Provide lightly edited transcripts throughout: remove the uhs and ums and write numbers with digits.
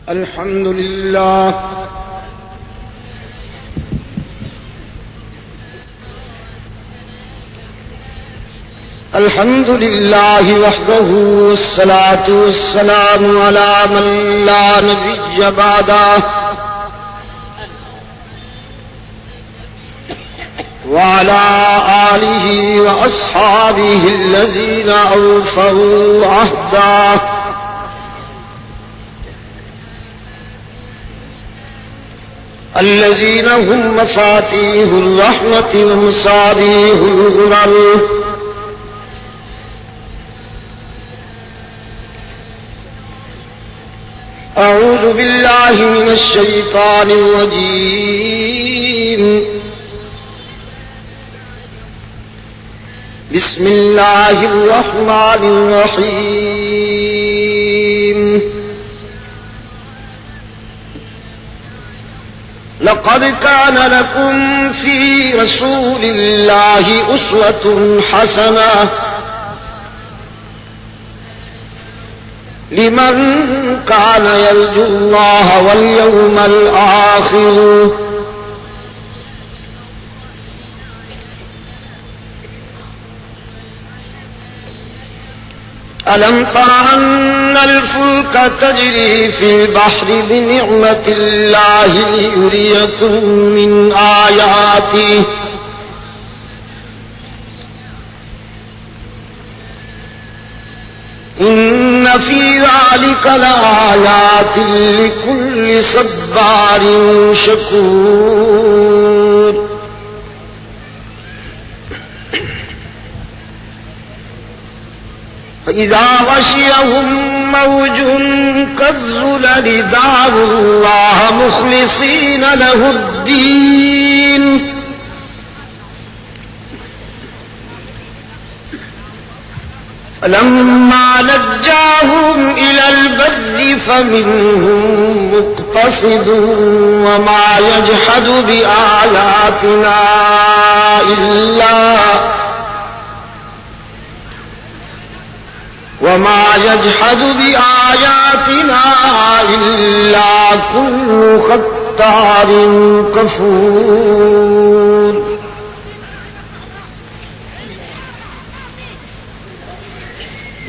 الحمد لله الحمد لله وحده والصلاة والسلام على من لا نبي بعده وعلى آله وأصحابه الذين أوفوا عهده الذين هم مفاتيح الرحمة ومصابيح الغرر أعوذ بالله من الشيطان الرجيم بسم الله الرحمن الرحيم لقد كان لكم في رسول الله أسوة حسنة لمن كان يرجو الله واليوم الآخر ألم تر أن الفلك تجري في البحر بنعمة الله ليريكم من آياته إن في ذلك لآيات لكل صبار شكور فإذا غشيهم موج كالظلل دعوا الله مخلصين له الدين فلما نجاهم إلى البر فمنهم مقتصد وما يجحد بآياتنا إلا كل ختار كفور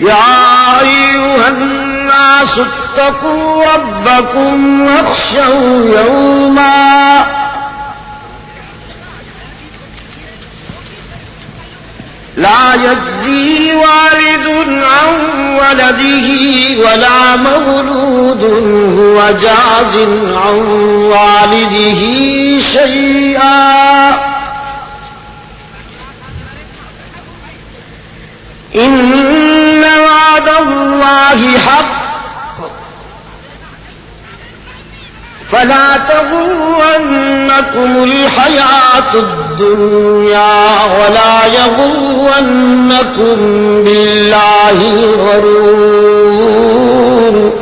يا أيها الناس اتقوا ربكم واخشوا يوما لا يجزي والد عن ولده ولا مولود هو جاز عن والده شيئا إن وعد الله حق فلا تغرنكم الحياة الدنيا ولا يغرنكم بالله الغرور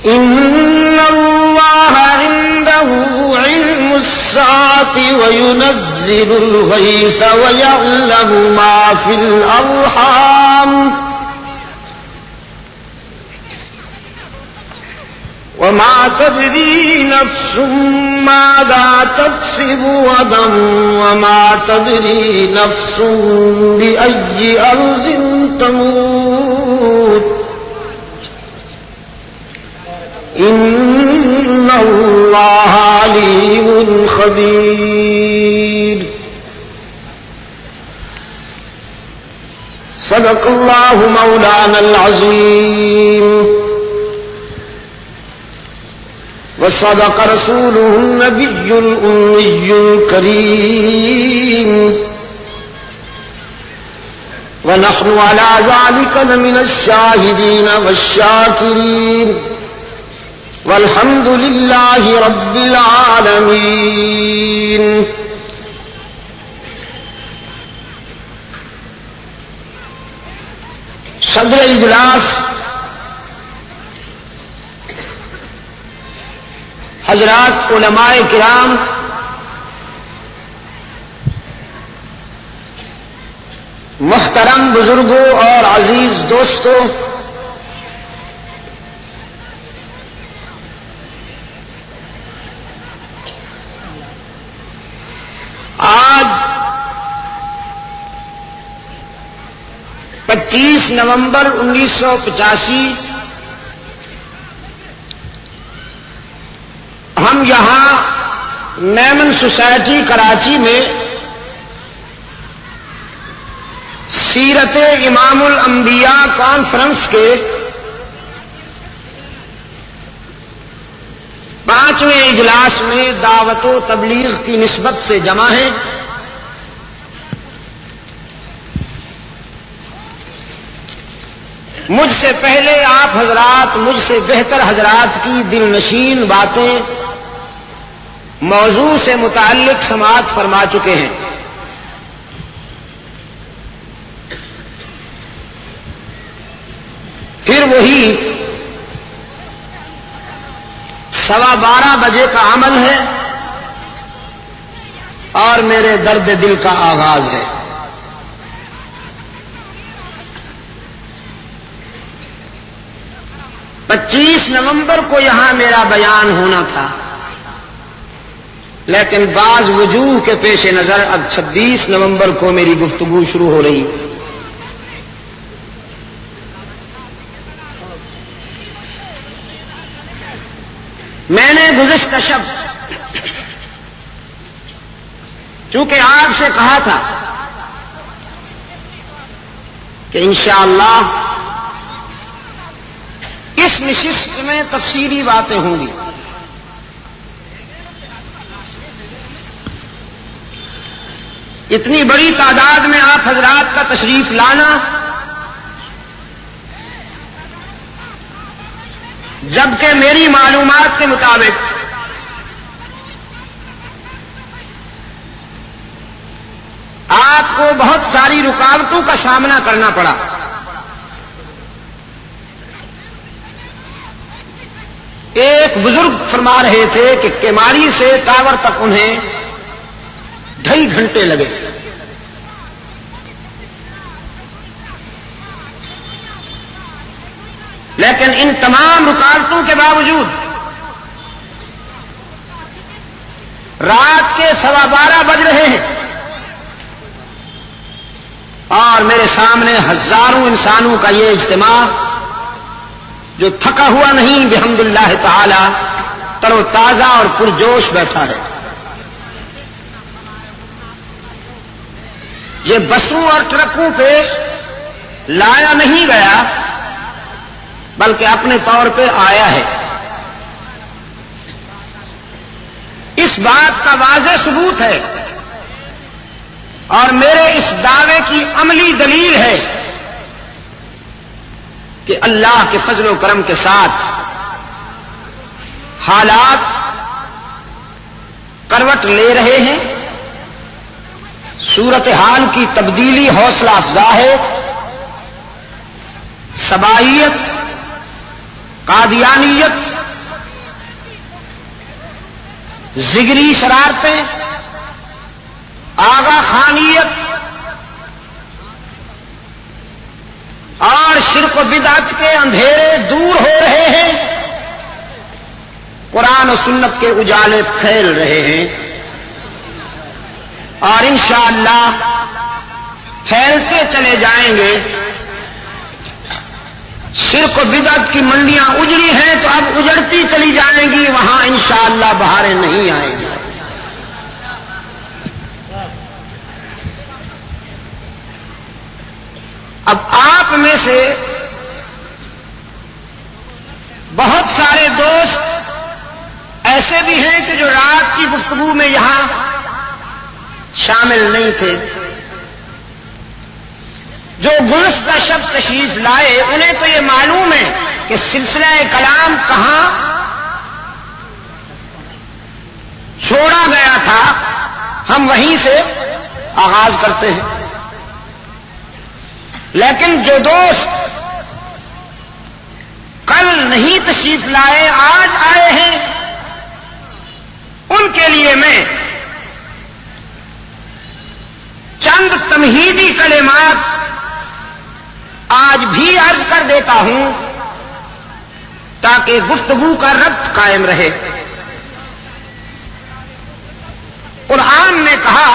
إن الله عنده علم الساعة وينزل الغيث ويعلم ما في الأرحام وما تدري نفس ماذا تكسب غدا وما تدري نفس بأي أرض تموت إن الله عليم خبير صدق الله مولانا العظيم وصدق رسوله النبي الأمي الكريم ونحن على ذلك لمن الشاهدين والشاكرين والحمد لله رب العالمين صدر اجلاس حضرات علماء کرام، محترم بزرگوں اور عزیز دوستوں، آج 25 نومبر 1985 ہم یہاں میمن سوسائٹی کراچی میں سیرت امام الانبیاء کانفرنس کے 5ویں اجلاس میں دعوت و تبلیغ کی نسبت سے جمع ہیں۔ مجھ سے پہلے آپ حضرات مجھ سے بہتر حضرات کی دل نشین باتیں موضوع سے متعلق سماعت فرما چکے ہیں۔ پھر وہی 12:15 بجے کا عمل ہے اور میرے درد دل کا آغاز ہے۔ پچیس نومبر کو یہاں میرا بیان ہونا تھا، لیکن بعض وجوہ کے پیش نظر اب 26 نومبر کو میری گفتگو شروع ہو رہی۔ میں نے گزشتہ شب چونکہ آپ سے کہا تھا کہ انشاءاللہ اس نشست میں تفصیلی باتیں ہوں گی، اتنی بڑی تعداد میں آپ حضرات کا تشریف لانا، جبکہ میری معلومات کے مطابق آپ کو بہت ساری رکاوٹوں کا سامنا کرنا پڑا۔ ایک بزرگ فرما رہے تھے کہ کیماری سے ٹاور تک انہیں 2.5 گھنٹے لگے۔ لیکن ان تمام رکاوٹوں کے باوجود رات کے 12:15 بج رہے ہیں اور میرے سامنے ہزاروں انسانوں کا یہ اجتماع جو تھکا ہوا نہیں، بحمد اللہ تعالی تر و تازہ اور پرجوش بیٹھا ہے۔ یہ بسوں اور ٹرکوں پہ لایا نہیں گیا بلکہ اپنے طور پہ آیا ہے۔ اس بات کا واضح ثبوت ہے اور میرے اس دعوے کی عملی دلیل ہے کہ اللہ کے فضل و کرم کے ساتھ حالات کروٹ لے رہے ہیں، صورتحال کی تبدیلی حوصلہ افزا ہے۔ صبائیت، قادیانیت، زگری شرارتیں، آغا خانیت اور شرک و بدعت کے اندھیرے دور ہو رہے ہیں، قرآن و سنت کے اجالے پھیل رہے ہیں اور انشاءاللہ پھیلتے چلے جائیں گے۔ شرک و بدعت کی منڈیاں اجڑی ہیں تو اب اجڑتی چلی جائیں گی، وہاں انشاءاللہ بہاریں نہیں آئیں گی۔ اب آپ میں سے بہت سارے دوست ایسے بھی ہیں کہ جو رات کی گفتگو میں یہاں شامل نہیں تھے، جو گزشتہ شب تشریف لائے انہیں تو یہ معلوم ہے کہ سلسلہ کلام کہاں چھوڑا گیا تھا، ہم وہیں سے آغاز کرتے ہیں۔ لیکن جو دوست کل نہیں تشریف لائے آج آئے ہیں، ان کے لیے میں چند تمہیدی کلمات آج بھی عرض کر دیتا ہوں تاکہ گفتگو کا ربط قائم رہے۔ قرآن نے کہا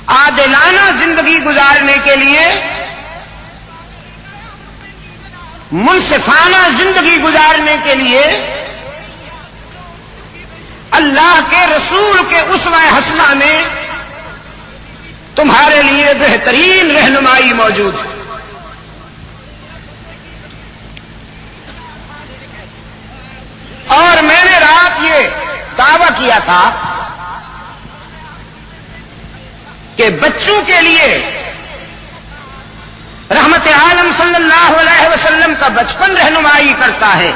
عادلانہ زندگی گزارنے کے لیے، منصفانہ زندگی گزارنے کے لیے اللہ کے رسول کے اسوہ حسنہ میں تمہارے لیے بہترین رہنمائی موجود ہے۔ اور میں نے رات یہ دعویٰ کیا تھا کہ بچوں کے لیے رحمت عالم صلی اللہ علیہ وسلم کا بچپن رہنمائی کرتا ہے،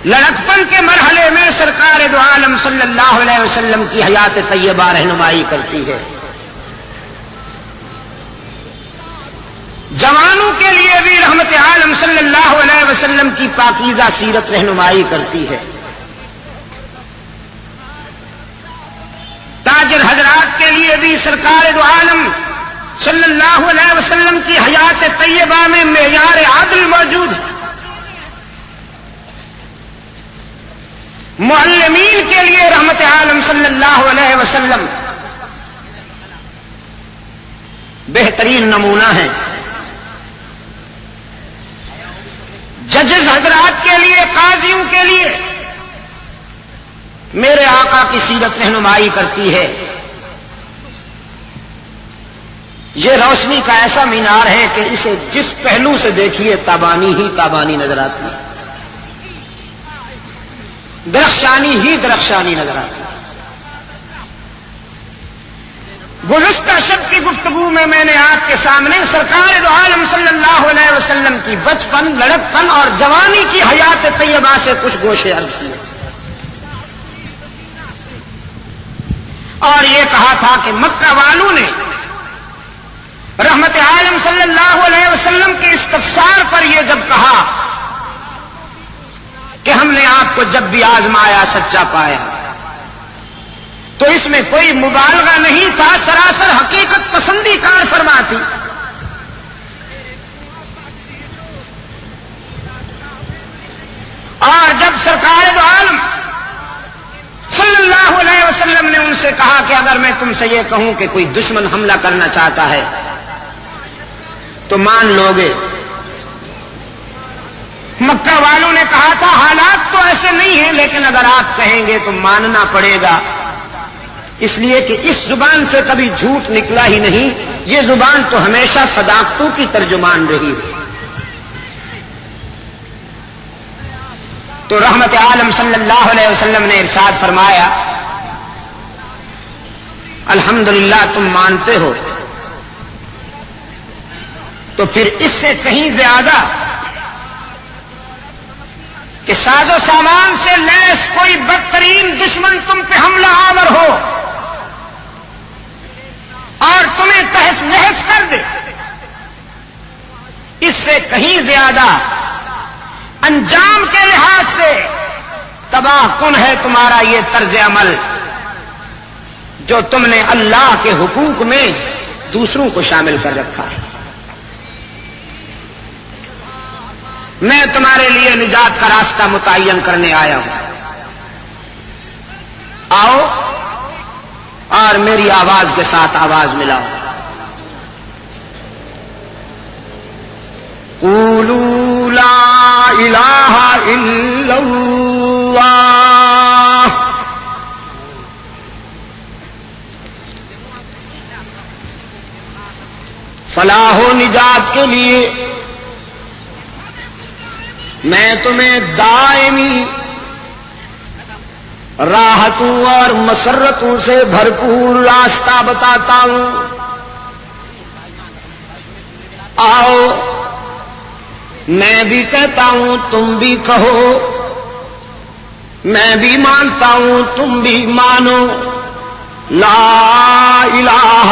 لڑکپن کے مرحلے میں سرکار دو عالم صلی اللہ علیہ وسلم کی حیات طیبہ رہنمائی کرتی ہے، جوانوں کے لیے بھی رحمت عالم صلی اللہ علیہ وسلم کی پاکیزہ سیرت رہنمائی کرتی ہے، تاجر حضرات کے لیے بھی سرکار دو عالم صلی اللہ علیہ وسلم کی حیات طیبہ میں معیار عدل موجود ہے، معلمین کے لیے رحمت عالم صلی اللہ علیہ وسلم بہترین نمونہ ہیں، ججز حضرات کے لیے، قاضیوں کے لیے میرے آقا کی سیرت رہنمائی کرتی ہے۔ یہ روشنی کا ایسا مینار ہے کہ اسے جس پہلو سے دیکھیے تابانی ہی تابانی نظر آتی ہے، درخشانی ہی درخشانی نظر آتی ہے۔ گزشتہ شب کی گفتگو میں نے آپ کے سامنے سرکار دو عالم صلی اللہ علیہ وسلم کی بچپن، لڑکپن اور جوانی کی حیات طیبہ سے کچھ گوشے عرض کیے اور یہ کہا تھا کہ مکہ والوں نے رحمت عالم صلی اللہ علیہ وسلم کے استفسار پر یہ جب کہا کہ ہم نے آپ کو جب بھی آزمایا سچا پایا، تو اس میں کوئی مبالغہ نہیں تھا، سراسر حقیقت پسندی کار فرما تھی۔ اور جب سرکار دو عالم صلی اللہ علیہ وسلم نے ان سے کہا کہ اگر میں تم سے یہ کہوں کہ کوئی دشمن حملہ کرنا چاہتا ہے تو مان لوگے؟ مکہ والوں نے کہا تھا حالات تو ایسے نہیں ہیں، لیکن اگر آپ کہیں گے تو ماننا پڑے گا، اس لیے کہ اس زبان سے کبھی جھوٹ نکلا ہی نہیں، یہ زبان تو ہمیشہ صداقتوں کی ترجمان رہی ہے۔ تو رحمت عالم صلی اللہ علیہ وسلم نے ارشاد فرمایا الحمدللہ تم مانتے ہو، تو پھر اس سے کہیں زیادہ کہ ساز و سامان سے لیس کوئی بدترین دشمن تم پہ حملہ آور ہو اور تمہیں تہس نہس کر دے، اس سے کہیں زیادہ انجام کے لحاظ سے تباہ کن ہے تمہارا یہ طرز عمل جو تم نے اللہ کے حقوق میں دوسروں کو شامل کر رکھا ہے۔ میں تمہارے لیے نجات کا راستہ متعین کرنے آیا ہوں، آؤ اور میری آواز کے ساتھ آواز ملاؤ۔ قولوا لا الہ الا اللہ، فلاح و نجات کے لیے میں تمہیں دائمی راحتوں اور مسرتوں سے بھرپور راستہ بتاتا ہوں، آؤ میں بھی کہتا ہوں تم بھی کہو، میں بھی مانتا ہوں تم بھی مانو، لا الہ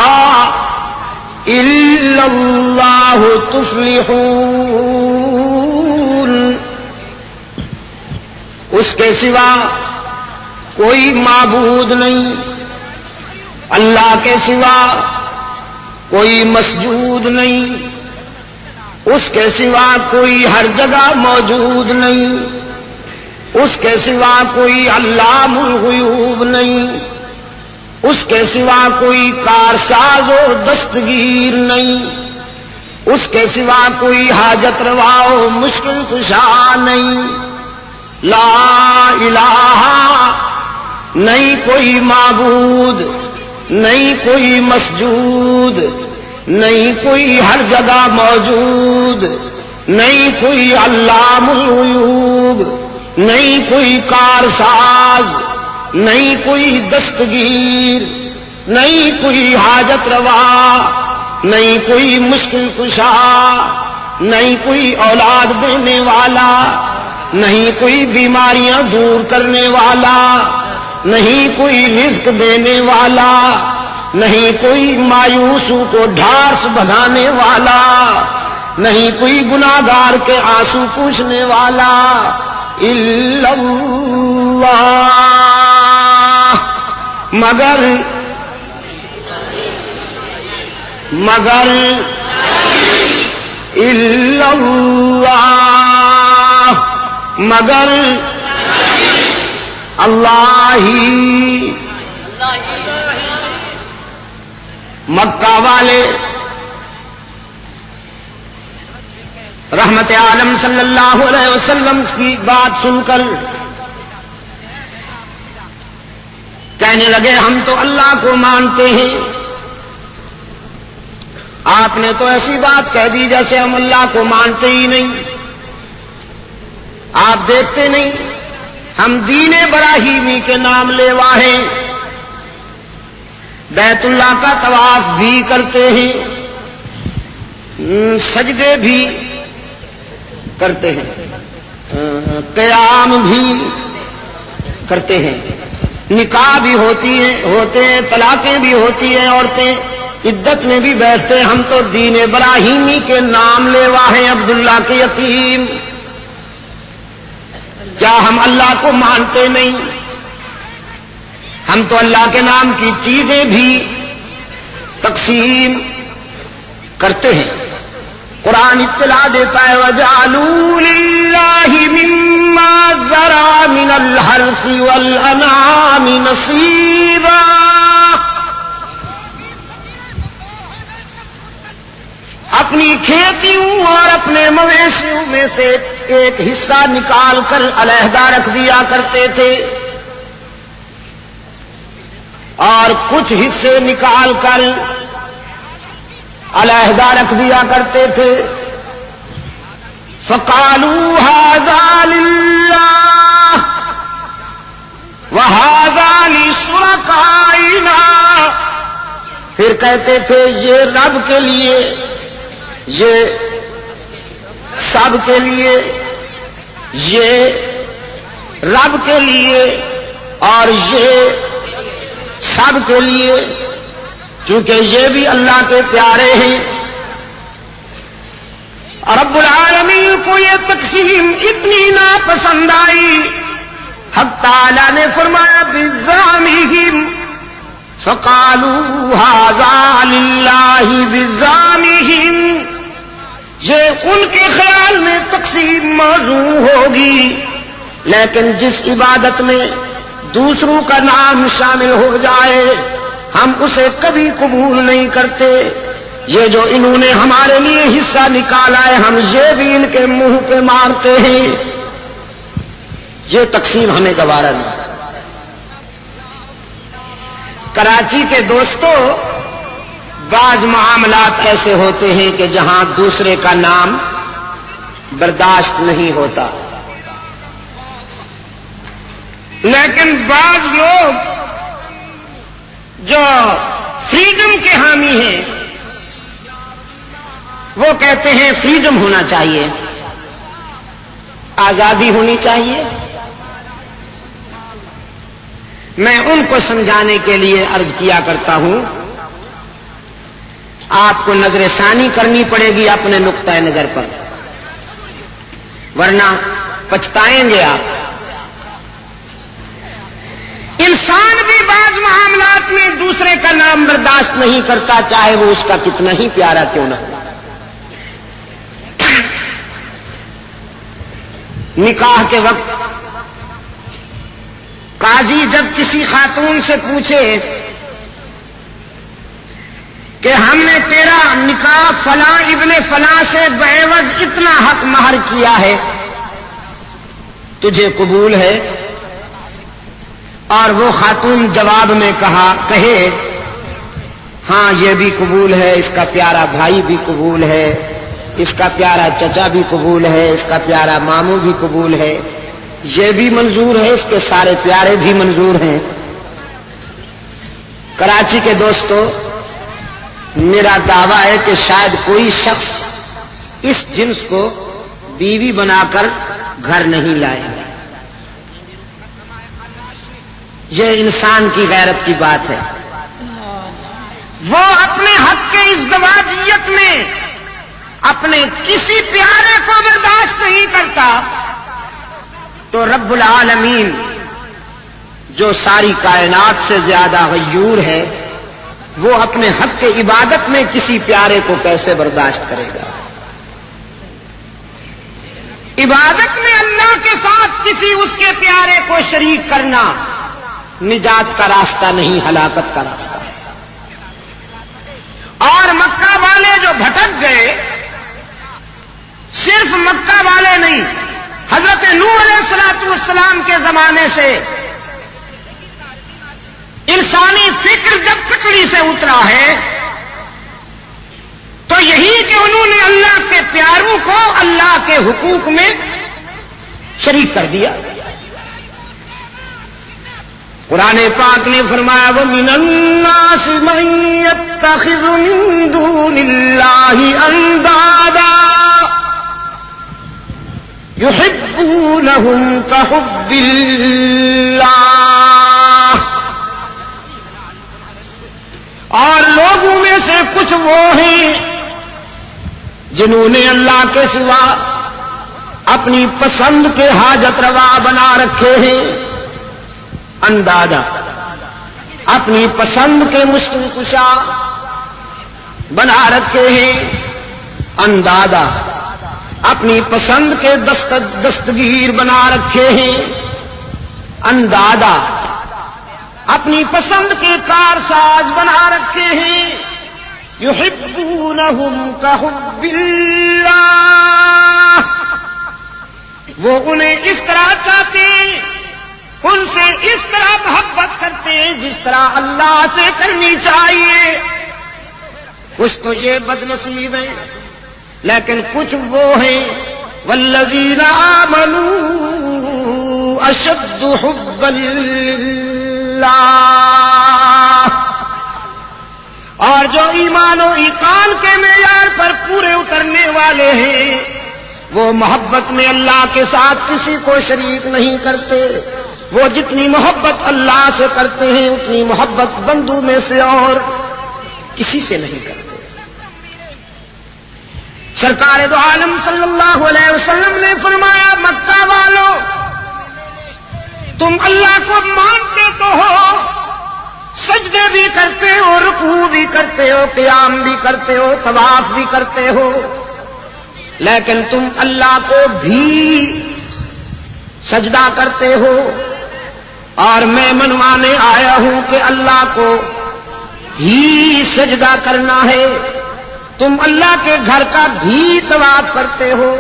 الا اللہ تفلحون، اس کے سوا کوئی معبود نہیں اللہ کے سوا کوئی مسجود نہیں، اس کے سوا کوئی ہر جگہ موجود نہیں، اس کے سوا کوئی علام الغیوب نہیں، اس کے سوا کوئی کارساز و دستگیر نہیں، اس کے سوا کوئی حاجت روا و مشکل کشا نہیں۔ لا الہ، نہیں کوئی معبود، نہیں کوئی مسجود، نہیں کوئی ہر جگہ موجود، نہیں کوئی علام الغیوب، نہیں کوئی کارساز، نہیں کوئی دستگیر، نہیں کوئی حاجت روا، نہیں کوئی مشکل کشا، نہیں کوئی اولاد دینے والا، نہیں کوئی بیماریاں دور کرنے والا، نہیں کوئی رزق دینے والا، نہیں کوئی مایوسوں کو ڈھارس بھگانے والا، نہیں کوئی گناہگار کے آنسو پوچھنے والا، الا اللہ، مگر الا اللہ، مگر اللہ ہی۔ مکہ والے رحمت عالم صلی اللہ علیہ وسلم کی بات سن کر کہنے لگے ہم تو اللہ کو مانتے ہیں، آپ نے تو ایسی بات کہہ دی جیسے ہم اللہ کو مانتے ہی نہیں۔ آپ دیکھتے نہیں ہم دین ابراہیمی کے نام لیوا ہیں، بیت اللہ کا طواف بھی کرتے ہیں، سجدے بھی کرتے ہیں، قیام بھی کرتے ہیں، نکاح بھی ہوتے ہیں، طلاقیں بھی ہوتی ہیں، عورتیں عدت میں بھی بیٹھتے ہیں۔ ہم تو دین ابراہیمی کے نام لیوا ہیں، عبداللہ کے یتیم۔ کیا ہم اللہ کو مانتے نہیں؟ ہم تو اللہ کے نام کی چیزیں بھی تقسیم کرتے ہیں۔ قرآن اطلاع دیتا ہے وَجَعَلُوا لِلَّهِ مِمَّا ذَرَعَ مِنَ الْحَرْثِ وَالْأَنْعَامِ نَصِيبًا، اپنی کھیتیوں اور اپنے مویشیوں میں سے ایک حصہ نکال کر علیحدہ رکھ دیا کرتے تھے اور کچھ حصے نکال کر علیحدہ رکھ دیا کرتے تھے۔ فَقَالُوا هَذَا لِلَّهِ وَهَذَا لِشُرَكَائِنَا، پھر کہتے تھے یہ رب کے لیے، یہ سب کے لیے، یہ رب کے لیے اور یہ سب کے لیے، کیونکہ یہ بھی اللہ کے پیارے ہیں۔ رب العالمین کو یہ تقسیم اتنی ناپسند آئی، حق تعالی نے فرمایا بِزَعْمِهِمْ فَقَالُوا هَذَا لِلَّهِ بِزَعْمِهِمْ، یہ ان کے خیال میں تقسیم موضوع ہوگی، لیکن جس عبادت میں دوسروں کا نام شامل ہو جائے ہم اسے کبھی قبول نہیں کرتے۔ یہ جو انہوں نے ہمارے لیے حصہ نکالا ہے ہم یہ بھی ان کے منہ پہ مارتے ہیں، یہ تقسیم ہمیں گوارا نہیں۔ کراچی کے دوستو، بعض معاملات ایسے ہوتے ہیں کہ جہاں دوسرے کا نام برداشت نہیں ہوتا، لیکن بعض لوگ جو فریڈم کے حامی ہیں وہ کہتے ہیں فریڈم ہونا چاہیے، آزادی ہونی چاہیے۔ میں ان کو سمجھانے کے لیے عرض کیا کرتا ہوں آپ کو نظر ثانی کرنی پڑے گی اپنے نقطۂ نظر پر، ورنہ پچھتائیں گے آپ۔ انسان بھی بعض معاملات میں دوسرے کا نام نام برداشت نہیں کرتا، چاہے وہ اس کا کتنا ہی پیارا کیوں نہ ہو۔ نکاح کے وقت قاضی جب کسی خاتون سے پوچھے کہ ہم نے تیرا نکاح فلاں ابن فلاں سے بعوض اتنا حق مہر کیا ہے، تجھے قبول ہے؟ اور وہ خاتون جواب میں کہے ہاں یہ بھی قبول ہے، اس کا پیارا بھائی بھی قبول ہے، اس کا پیارا چچا بھی قبول ہے، اس کا پیارا ماموں بھی قبول ہے، یہ بھی منظور ہے، اس کے سارے پیارے بھی منظور ہیں۔ کراچی کے دوستو، میرا دعویٰ ہے کہ شاید کوئی شخص اس جنس کو بیوی بنا کر گھر نہیں لائے گا۔ یہ انسان کی غیرت کی بات ہے۔ وہ اپنے حق کے ازدواجیت میں اپنے کسی پیارے کو برداشت نہیں کرتا، تو رب العالمین جو ساری کائنات سے زیادہ غیور ہے، وہ اپنے حق کے عبادت میں کسی پیارے کو کیسے برداشت کرے گا؟ عبادت میں اللہ کے ساتھ کسی اس کے پیارے کو شریک کرنا نجات کا راستہ نہیں، ہلاکت کا راستہ ہے۔ اور مکہ والے جو بھٹک گئے، صرف مکہ والے نہیں، حضرت نوح علیہ السلام کے زمانے سے انسانی فکر جب پٹڑی سے اترا ہے، تو یہی کہ انہوں نے اللہ کے پیاروں کو اللہ کے حقوق میں شریک کر دیا۔ قرآن پاک نے فرمایا وَمِنَ النَّاسِ مَن يَتَّخِذُ مِن دُونِ اللَّهِ أَندَادًا يُحِبُّونَهُمْ كَحُبِّ اللَّهِ، اور لوگوں میں سے کچھ وہ ہیں جنہوں نے اللہ کے سوا اپنی پسند کے حاجت روا بنا رکھے ہیں، اندادا، اپنی پسند کے مشکل کشا بنا رکھے ہیں، اندادا، اپنی پسند کے دستگیر بنا رکھے ہیں، اندادا، اپنی پسند کے کارساز بنا رکھے ہیں، یحبونہم کحب اللہ، وہ انہیں اس طرح چاہتے ہیں، ان سے اس طرح محبت کرتے ہیں جس طرح اللہ سے کرنی چاہیے۔ کچھ تو یہ بد نصیب ہیں، لیکن کچھ وہ ہیں والذین آمنوا اشد حبا للہ، اور جو ایمان و ایقان کے معیار پر پورے اترنے والے ہیں، وہ محبت میں اللہ کے ساتھ کسی کو شریک نہیں کرتے۔ وہ جتنی محبت اللہ سے کرتے ہیں اتنی محبت بندوں میں سے اور کسی سے نہیں کرتے۔ سرکار دو عالم صلی اللہ علیہ وسلم نے فرمایا مکہ والوں، تم اللہ کو مانتے تو ہو، سجدے بھی کرتے ہو، رکوع بھی کرتے ہو، قیام بھی کرتے ہو، طواف بھی کرتے ہو، لیکن تم اللہ کو بھی سجدہ کرتے ہو، اور میں منوانے آیا ہوں کہ اللہ کو ہی سجدہ کرنا ہے۔ تم اللہ کے گھر کا بھی طواف کرتے ہو،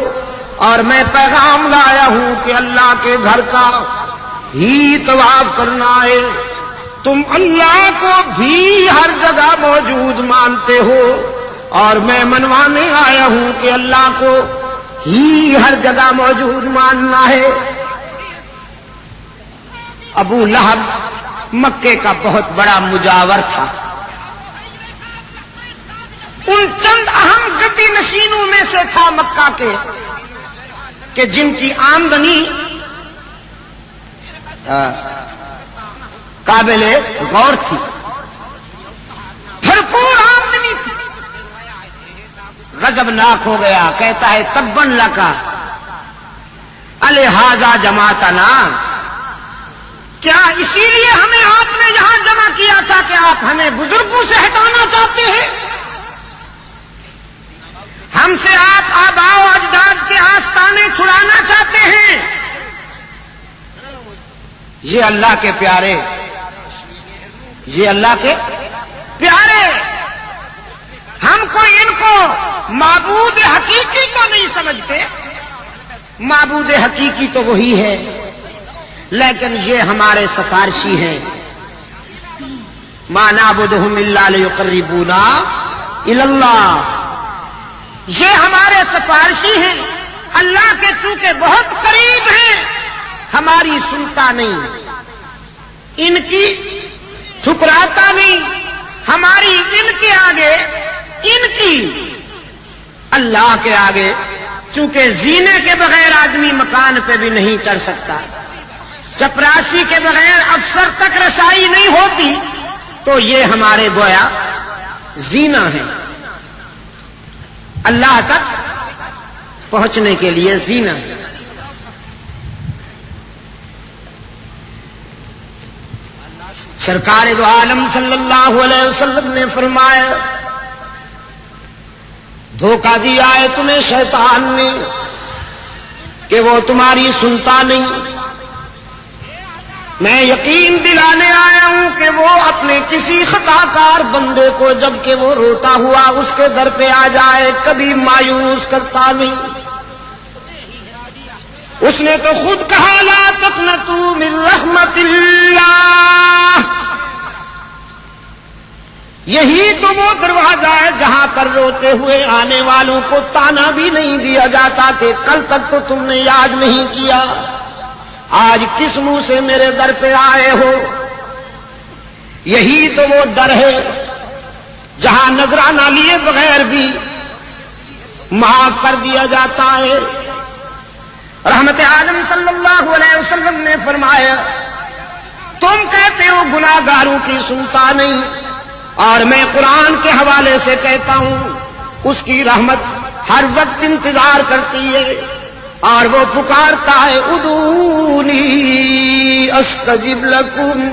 اور میں پیغام لایا ہوں کہ اللہ کے گھر کا ہی طواف کرنا ہے۔ تم اللہ کو بھی ہر جگہ موجود مانتے ہو، اور میں منوانے آیا ہوں کہ اللہ کو ہی ہر جگہ موجود ماننا ہے۔ ابو لہب مکے کا بہت بڑا مجاور تھا، ان چند اہم گدی نشینوں میں سے تھا مکہ کے کہ جن کی آمدنی قابل غور تھی، بھرپور آمدنی تھی۔ غضبناک ہو گیا، کہتا ہے تبن لکا الہذا جماعتنا، کیا اسی لیے ہمیں آپ نے یہاں جمع کیا تھا کہ آپ ہمیں بزرگوں سے ہٹانا چاہتے ہیں؟ ہم سے آپ آباء و اجداد کے آستانے چھڑانا چاہتے ہیں؟ یہ اللہ کے پیارے، یہ اللہ کے پیارے، ہم کوئی ان کو معبود حقیقی تو نہیں سمجھتے، معبود حقیقی تو وہی ہے، لیکن یہ ہمارے سفارشی ہیں۔ ما نعبدہم الا لیقربونا الی اللہ، یہ ہمارے سفارشی ہیں، اللہ کے چونکہ بہت قریب ہیں، ہماری سنتا نہیں، ان کی ٹھکراتا نہیں، ہماری ان کے آگے، ان کی اللہ کے آگے، چونکہ زینے کے بغیر آدمی مکان پہ بھی نہیں چڑھ سکتا، چپراسی کے بغیر افسر تک رسائی نہیں ہوتی، تو یہ ہمارے گویا زینہ ہے، اللہ تک پہنچنے کے لیے زینہ ہے۔ سرکار دو عالم صلی اللہ علیہ وسلم نے فرمایا، دھوکہ دیا ہے تمہیں شیطان نے کہ وہ تمہاری سنتا نہیں، میں یقین دلانے آیا ہوں کہ وہ اپنے کسی خطا کار بندے کو جب کہ وہ روتا ہوا اس کے در پہ آ جائے کبھی مایوس کرتا نہیں۔ اس نے تو خود کہا لا تقنطوا من رحمت اللہ، یہی تو وہ دروازہ ہے جہاں پر روتے ہوئے آنے والوں کو تانا بھی نہیں دیا جاتا کہ کل تک تو تم نے یاد نہیں کیا، آج کس منہ سے میرے در پہ آئے ہو۔ یہی تو وہ در ہے جہاں نذرانہ لیے بغیر بھی معاف کر دیا جاتا ہے۔ رحمت عالم صلی اللہ علیہ وسلم نے فرمایا، تم کہتے ہو گناہ گاروں کی سنتا نہیں، اور میں قرآن کے حوالے سے کہتا ہوں اس کی رحمت ہر وقت انتظار کرتی ہے، اور وہ پکارتا ہے ادعونی استجب لکم،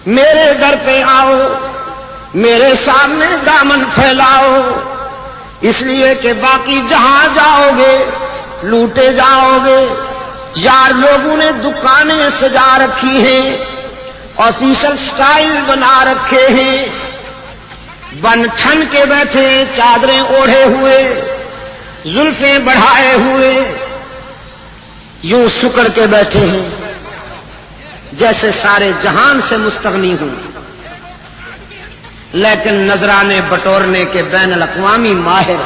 میرے در پہ آؤ، میرے سامنے دامن پھیلاؤ، اس لیے کہ باقی جہاں جاؤ گے لوٹے جاؤ گے۔ یار لوگوں نے دکانیں سجا رکھی ہیں، آفیشل سٹائل بنا رکھے ہیں، بن ٹھن کے بیٹھے ہیں، چادریں اوڑھے ہوئے، زلفیں بڑھائے ہوئے، یوں سکڑ کے بیٹھے ہیں جیسے سارے جہان سے مستغنی ہوں، لیکن نذرانے بٹورنے کے بین الاقوامی ماہر۔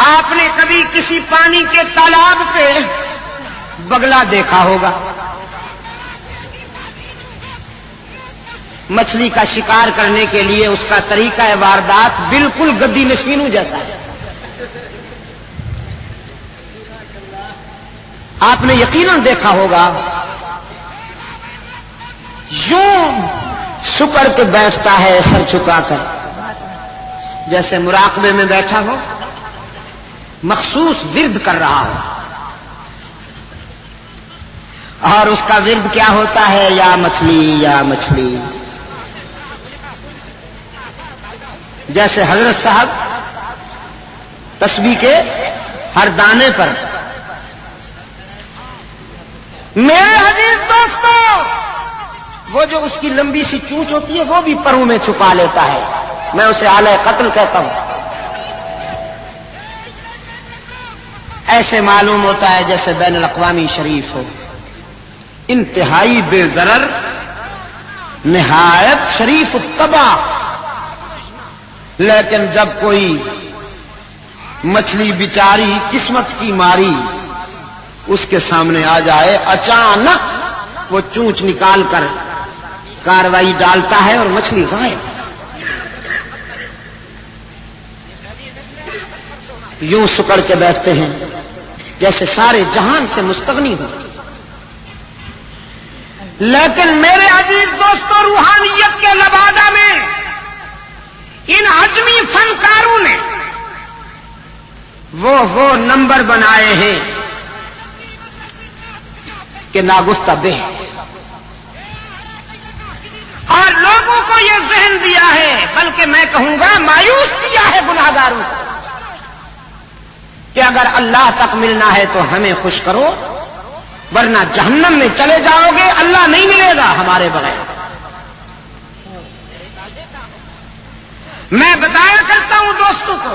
آپ نے کبھی کسی پانی کے تالاب پہ بگلا دیکھا ہوگا، مچھلی کا شکار کرنے کے لیے اس کا طریقہ واردات بالکل گدی نشینوں جیسا ہے۔ آپ نے یقیناً دیکھا ہوگا یوں سکڑ کے بیٹھتا ہے سر جھکا کر، جیسے مراقبے میں بیٹھا ہو، مخصوص ورد کر رہا ہو، اور اس کا ورد کیا ہوتا ہے؟ یا مچھلی یا مچھلی۔ جیسے حضرت صاحب تسبیح کے ہر دانے پر، میرے عزیز دوستو، وہ جو اس کی لمبی سی چونچ ہوتی ہے وہ بھی پروں میں چھپا لیتا ہے، میں اسے آلہ قتل کہتا ہوں۔ ایسے معلوم ہوتا ہے جیسے بین الاقوامی شریف ہو، انتہائی بے ضرر، نہایت شریف الطبع، لیکن جب کوئی مچھلی بیچاری قسمت کی ماری اس کے سامنے آ جائے، اچانک وہ چونچ نکال کر کاروائی ڈالتا ہے اور مچھلی غائب۔ یوں سکڑ کے بیٹھتے ہیں جیسے سارے جہان سے مستغنی ہو۔ لیکن میرے عزیز دوستوں، روحانیت کے لبادہ میں ان عجمی فنکاروں نے وہ نمبر بنائے ہیں کہ ناگفتہ بے ہے، اور لوگوں کو یہ ذہن دیا ہے، بلکہ میں کہوں گا مایوس کیا ہے گناہگاروں کو، کہ اگر اللہ تک ملنا ہے تو ہمیں خوش کرو، ورنہ جہنم میں چلے جاؤ گے، اللہ نہیں ملے گا ہمارے بغیر۔ میں بتایا کرتا ہوں دوستوں کو،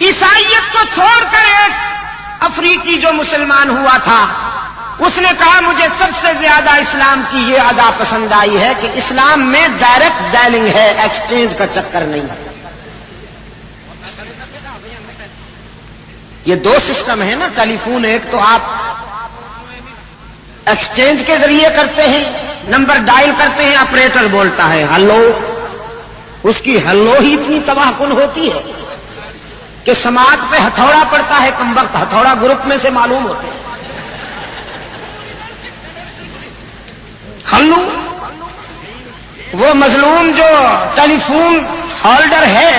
عیسائیت کو چھوڑ کر ایک افریقی جو مسلمان ہوا تھا، اس نے کہا مجھے سب سے زیادہ اسلام کی یہ ادا پسند آئی ہے کہ اسلام میں ڈائریکٹ ڈائلنگ ہے، ایکسچینج کا چکر نہیں ہے۔ یہ دو سسٹم ہے نا ٹیلی فون، ایک تو آپ ایکسچینج کے ذریعے کرتے ہیں، نمبر ڈائل کرتے ہیں، آپریٹر بولتا ہے ہلو، اس کی ہلو ہی اتنی تباہ کن ہوتی ہے کہ سماعت پہ ہتھوڑا پڑتا ہے، کم وقت ہتھوڑا گروپ میں سے معلوم ہوتے ہیں۔ ہلو، وہ مظلوم جو ٹیلی فون ہولڈر ہے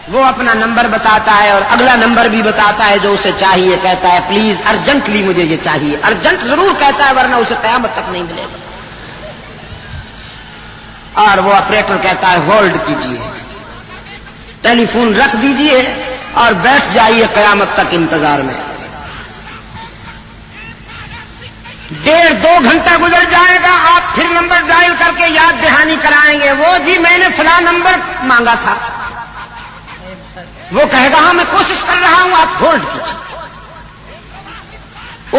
وہ اپنا نمبر بتاتا ہے اور اگلا نمبر بھی بتاتا ہے جو اسے چاہیے، کہتا ہے پلیز ارجنٹلی مجھے یہ چاہیے، ارجنٹ ضرور کہتا ہے ورنہ اسے قیامت تک نہیں ملے گا، اور وہ آپریٹر کہتا ہے ہولڈ کیجئے، ٹیلی فون رکھ دیجئے اور بیٹھ جائیے قیامت تک انتظار میں۔ 1.5-2 گھنٹہ گزر جائے گا، آپ پھر نمبر ڈائل کر کے یاد دہانی کرائیں گے، وہ جی میں نے فلاں نمبر مانگا تھا، وہ کہے گا ہاں میں کوشش کر رہا ہوں، آپ ہولڈ کیجیے۔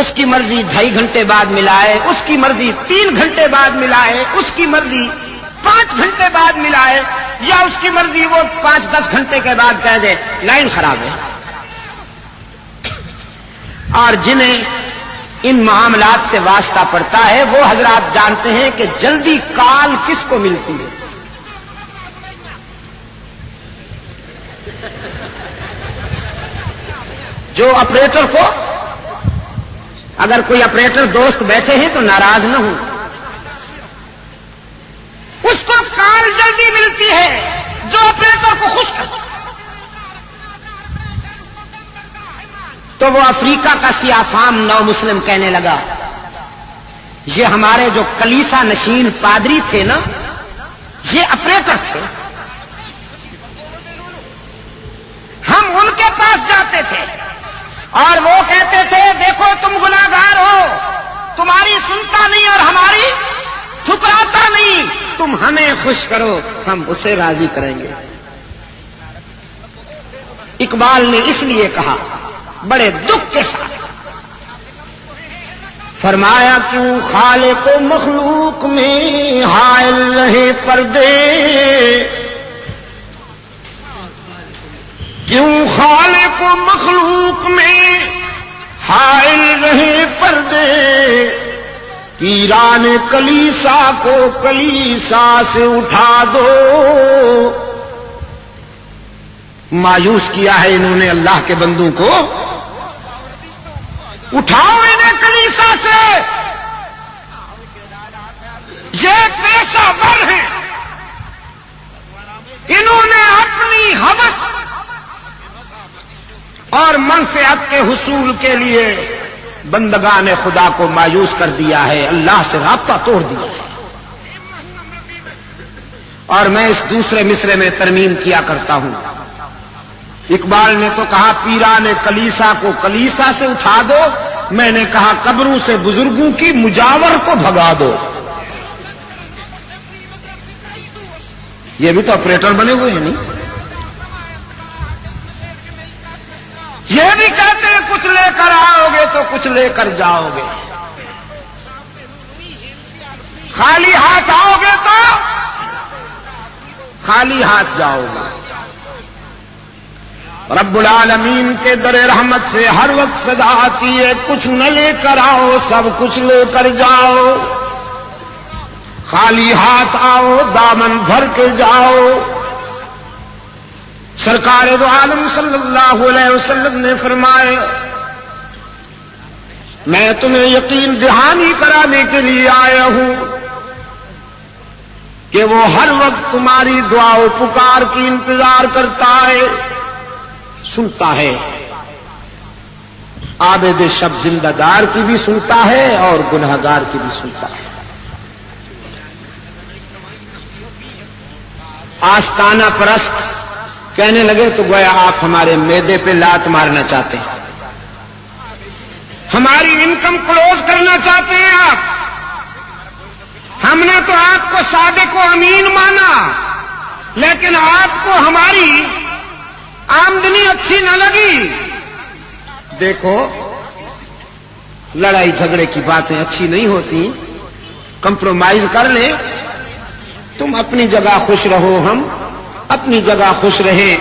اس کی مرضی 2.5 گھنٹے بعد ملائے، اس کی مرضی 3 گھنٹے بعد ملائے، اس کی مرضی 5 گھنٹے بعد ملائے، یا اس کی مرضی وہ 5-10 گھنٹے کے بعد کہہ دے لائن خراب ہے۔ اور جنہیں ان معاملات سے واسطہ پڑتا ہے وہ حضرات جانتے ہیں کہ جلدی کال کس کو ملتی ہے۔ جو آپریٹر کو، اگر کوئی آپریٹر دوست بیٹھے ہیں تو ناراض نہ ہوں، اس کو کال جلدی ملتی ہے جو آپریٹر کو خوش کرتا، تو وہ افریقہ کا سیاہ فام نو مسلم کہنے لگا یہ ہمارے جو کلیسا نشین پادری تھے نا، یہ آپریٹر تھے، ہم ان کے پاس جاتے تھے اور وہ کہتے تھے دیکھو تم گناہگار ہو، تمہاری سنتا نہیں اور ہماری ٹھکراتا نہیں، تم ہمیں خوش کرو ہم اسے راضی کریں گے۔ اقبال نے اس لیے کہا بڑے دکھ کے ساتھ، فرمایا کیوں خالق و مخلوق میں حائل رہے پردے، کیوں خالق و مخلوق میں حائل رہے پردے، پیران کلیسا کو کلیسا سے اٹھا دو۔ مایوس کیا ہے انہوں نے اللہ کے بندوں کو، اٹھاؤ انہیں کلیسا سے، یہ پیشہ ور ہیں، انہوں نے اپنی ہوس اور منفعت کے حصول کے لیے بندگان خدا کو مایوس کر دیا ہے، اللہ سے رابطہ توڑ دیا ہے۔ اور میں اس دوسرے مصرے میں ترمیم کیا کرتا ہوں، اقبال نے تو کہا پیران کلیسا کو کلیسا سے اٹھا دو، میں نے کہا قبروں سے بزرگوں کی مجاور کو بھگا دو۔ یہ بھی تو آپریٹر بنے ہوئے ہیں نہیں؟ یہ بھی کہتے ہیں کچھ لے کر آؤ گے تو کچھ لے کر جاؤ گے، خالی ہاتھ آؤ گے تو خالی ہاتھ جاؤ گے۔ رب العالمین کے در رحمت سے ہر وقت صدا آتی ہے کچھ نہ لے کر آؤ سب کچھ لے کر جاؤ، خالی ہاتھ آؤ دامن بھر کے جاؤ۔ سرکار دو عالم صلی اللہ علیہ وسلم نے فرمایا میں تمہیں یقین دہانی کرانے کے لیے آیا ہوں کہ وہ ہر وقت تمہاری دعا و پکار کی انتظار کرتا ہے، سنتا ہے۔ عابد شب زندہ دار کی بھی سنتا ہے اور گنہگار کی بھی سنتا ہے. آستانہ پرست کہنے لگے تو گویا آپ ہمارے معدے پہ لات مارنا چاہتے ہیں, ہماری انکم کلوز کرنا چاہتے ہیں آپ. ہم نے تو آپ کو صادق و امین مانا, لیکن آپ کو ہماری آمدنی اچھی نہ لگی. دیکھو لڑائی جھگڑے کی باتیں اچھی نہیں ہوتی, کمپرومائز کر لیں. تم اپنی جگہ خوش رہو, ہم اپنی جگہ خوش رہیں.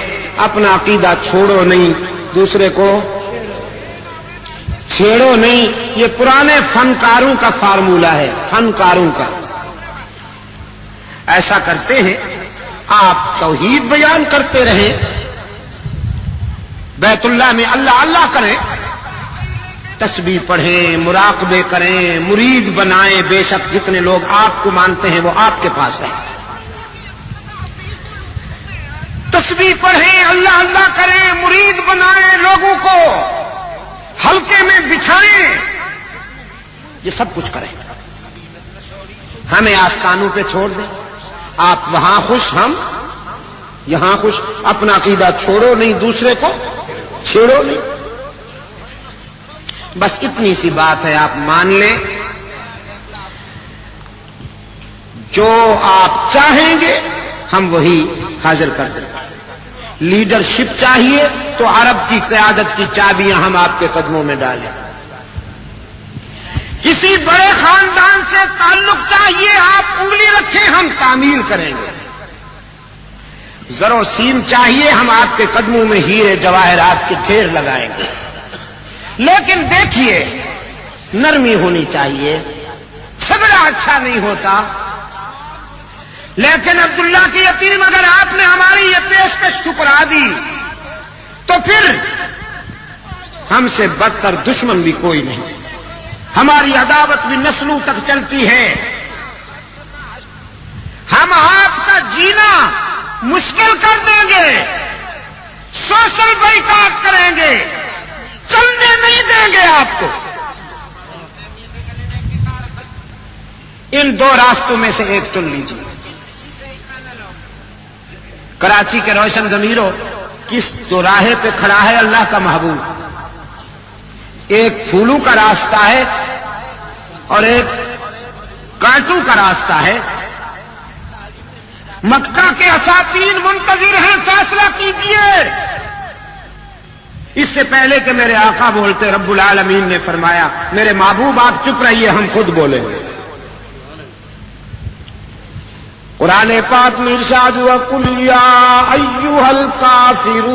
اپنا عقیدہ چھوڑو نہیں, دوسرے کو چھیڑو نہیں. یہ پرانے فنکاروں کا فارمولہ ہے, فنکاروں کا. ایسا کرتے ہیں, آپ توحید بیان کرتے رہیں, بیت اللہ میں اللہ اللہ کریں, تسبیح پڑھیں, مراقبے کریں, مرید بنائیں. بے شک جتنے لوگ آپ کو مانتے ہیں وہ آپ کے پاس رہیں. تسبیح پڑھیں, اللہ اللہ کریں, مرید بنائیں, لوگوں کو حلقے میں بٹھائیں. یہ سب کچھ کریں. ہمیں آستانوں پہ چھوڑ دیں. آپ وہاں خوش, ہم یہاں خوش. اپنا عقیدہ چھوڑو نہیں, دوسرے کو چھیڑو نہیں. بس اتنی سی بات ہے, آپ مان لیں. جو آپ چاہیں گے ہم وہی حاضر کر دیں. لیڈرشپ چاہیے تو عرب کی قیادت کی چابیاں ہم آپ کے قدموں میں ڈالیں. کسی بڑے خاندان سے تعلق چاہیے, آپ انگلی رکھیں, ہم تعمیل کریں گے. زر و سیم چاہیے, ہم آپ کے قدموں میں ہیرے جواہرات کے ڈھیر لگائیں گے. لیکن دیکھیے نرمی ہونی چاہیے. جھگڑا اچھا نہیں ہوتا, لیکن عبداللہ کی یتیم اگر آپ نے ہماری یہ پیشکش ٹھکرا دی تو پھر ہم سے بدتر دشمن بھی کوئی نہیں. ہماری عداوت بھی نسلوں تک چلتی ہے. ہم آپ کا جینا مشکل کر دیں گے, سوشل بائیکاٹ کریں گے, چلنے نہیں دیں گے آپ کو. ان دو راستوں میں سے ایک چن لیجیے. کراچی کے روشن ضمیروں, کس چوراہے پہ کھڑا ہے اللہ کا محبوب؟ ایک پھولوں کا راستہ ہے اور ایک کانٹوں کا راستہ ہے. مکہ کے اساطین منتظر ہیں, فیصلہ کیجیے. اس سے پہلے کہ میرے آقا بولتے, رب العالمین نے فرمایا میرے محبوب آپ چپ رہیے, ہم خود بولیں گے. قرآن پاک میں ارشاد ہوا, قل یا ایھا الکافرون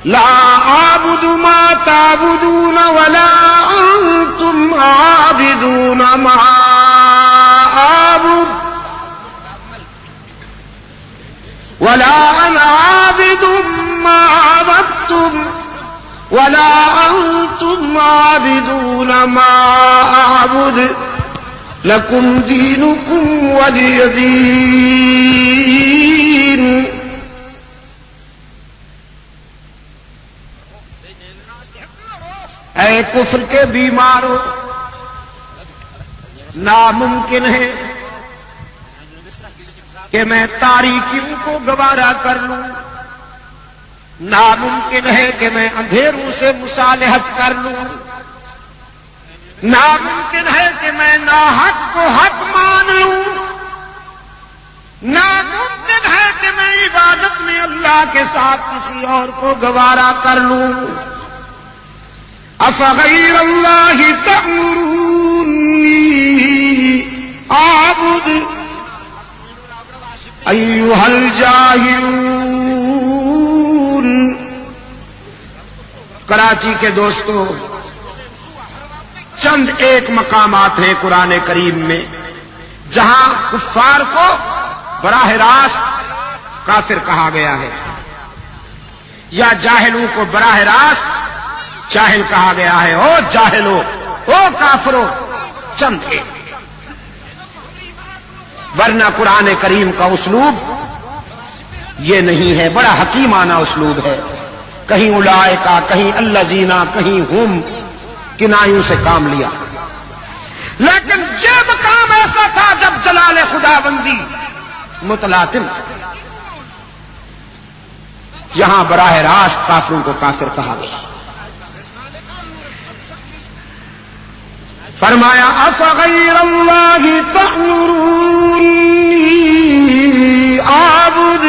لا اعبد ما تعبدون ولا انتم عابدون ما اعبد ولا انا عابد ما عبدتم ولا انتم عابدون ما اعبد لکم دینکم ولی دین. اے کفر کے بیماروں, ناممکن ہے کہ میں تاریکیوں کو گوارا کر لوں, ناممکن ہے کہ میں اندھیروں سے مصالحت کر لوں, ناممکن ہے کہ میں ناحق کو حق مان لوں, ناممکن ہے کہ میں عبادت میں اللہ کے ساتھ کسی اور کو گوارا کر لوں. افغیر اللہ تأمرونی اعبد ایھا الجاہلون. کراچی کے دوستو, چند ایک مقامات ہیں قرآن کریم میں جہاں کفار کو براہ راست کافر کہا گیا ہے یا جاہلوں کو براہ راست جاہل کہا گیا ہے. او جاہلو, او کافرو, چند ایک. ورنہ قرآن کریم کا اسلوب یہ نہیں ہے, بڑا حکیمانہ اسلوب ہے. کہیں اولئکا، کہیں الذین، کہیں ہم، کنایوں سے کام لیا. لیکن یہ مقام ایسا تھا جب جلال خدا بندی متلاطم. یہاں براہ راست کافروں کو کافر کہا گیا. فرمایا افغیر اللہ تأمرونی اعبد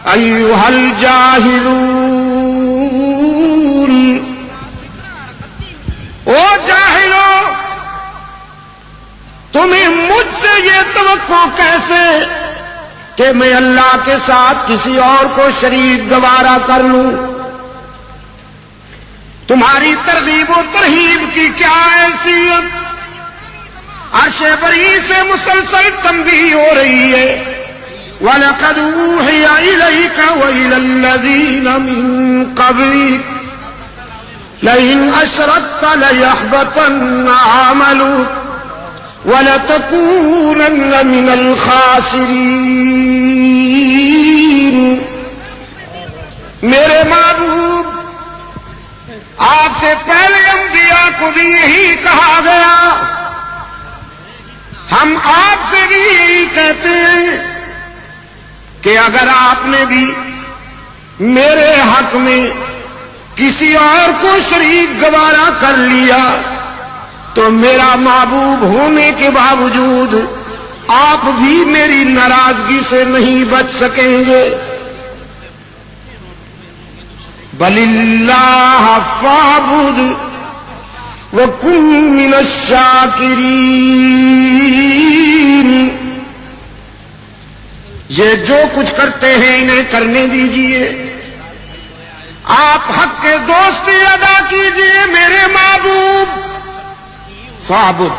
ایھا الجاہلون. او جاہلو، تمہیں مجھ سے یہ توقع کیسے کہ میں اللہ کے ساتھ کسی اور کو شریک گوارا کر لوں؟ تمہاری ترغیب و ترہیب کی کیا حیثیت؟ عرش بری سے مسلسل تنبیہ ہو رہی ہے. وَلَقَدْ أُوحِيَ إِلَيْكَ وَإِلَى الَّذِينَ مِن قَبْلِكَ لَئِنْ أَشْرَكْتَ لَيَحْبَطَنَّ عَمَلُكَ وَلَتَكُونَنَّ مِنَ الْخَاسِرِينَ. میرے معبود، آپ سے پہلے انبیاء کو بھی یہی کہا گیا، ہم آپ سے بھی یہی کہتے ہیں کہ اگر آپ نے بھی میرے حق میں کسی اور کو شریک گوارا کر لیا تو میرا محبوب ہونے کے باوجود آپ بھی میری ناراضگی سے نہیں بچ سکیں گے. بل اللہ فاعبد وکن من الشاکرین. یہ جو کچھ کرتے ہیں انہیں کرنے دیجئے. آپ حق کے دوستی ادا کیجئے میرے محبوب. فاعبد،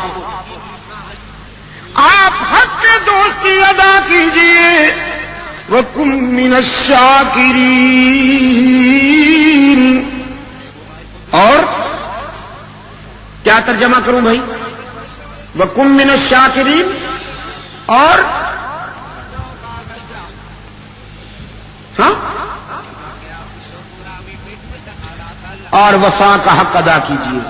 آپ حق کے دوستی ادا کیجئے. وَكُن مِّنَ الشَّاكِرِينَ. اور کیا ترجمہ کروں بھائی؟ وَكُن مِّنَ الشَّاكِرِينَ اور ہاں اور وفا کا حق ادا کیجیے.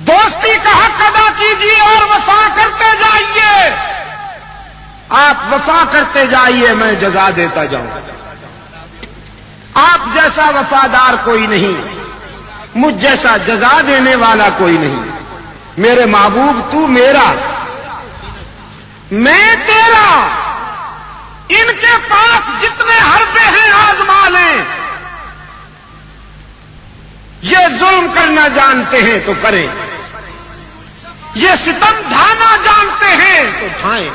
دوستی کا حق ادا کیجیے اور وفا کرتے جائیے. آپ وفا کرتے جائیے، میں جزا دیتا جاؤں. آپ جیسا وفادار کوئی نہیں، مجھ جیسا جزا دینے والا کوئی نہیں. میرے محبوب، تو میرا، میں تیرا. ان کے پاس جتنے حربے ہیں آزما لیں. یہ ظلم کرنا جانتے ہیں تو کریں، یہ ستم ڈھانا جانتے ہیں تو ڈھائیں،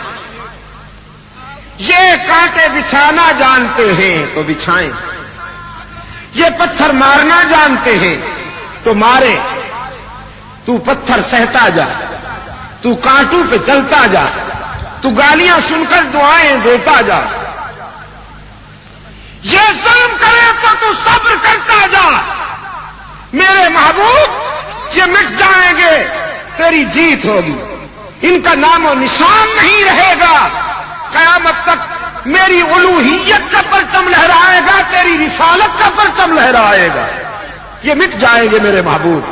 یہ کانٹے بچھانا جانتے ہیں تو بچھائیں، یہ پتھر مارنا جانتے ہیں تو مارے. تو پتھر سہتا جا، تو کانٹوں پہ چلتا جا، تو گالیاں سن کر دعائیں دیتا جا. یہ ظلم کرے تو صبر کرتا جا. میرے محبوب، یہ مٹ جائیں گے، تیری جیت ہوگی. ان کا نام و نشان نہیں رہے گا. قیامت تک میری الوہیت کا پرچم لہرائے گا، تیری رسالت کا پرچم لہرائے گا. یہ مٹ جائیں گے میرے محبوب.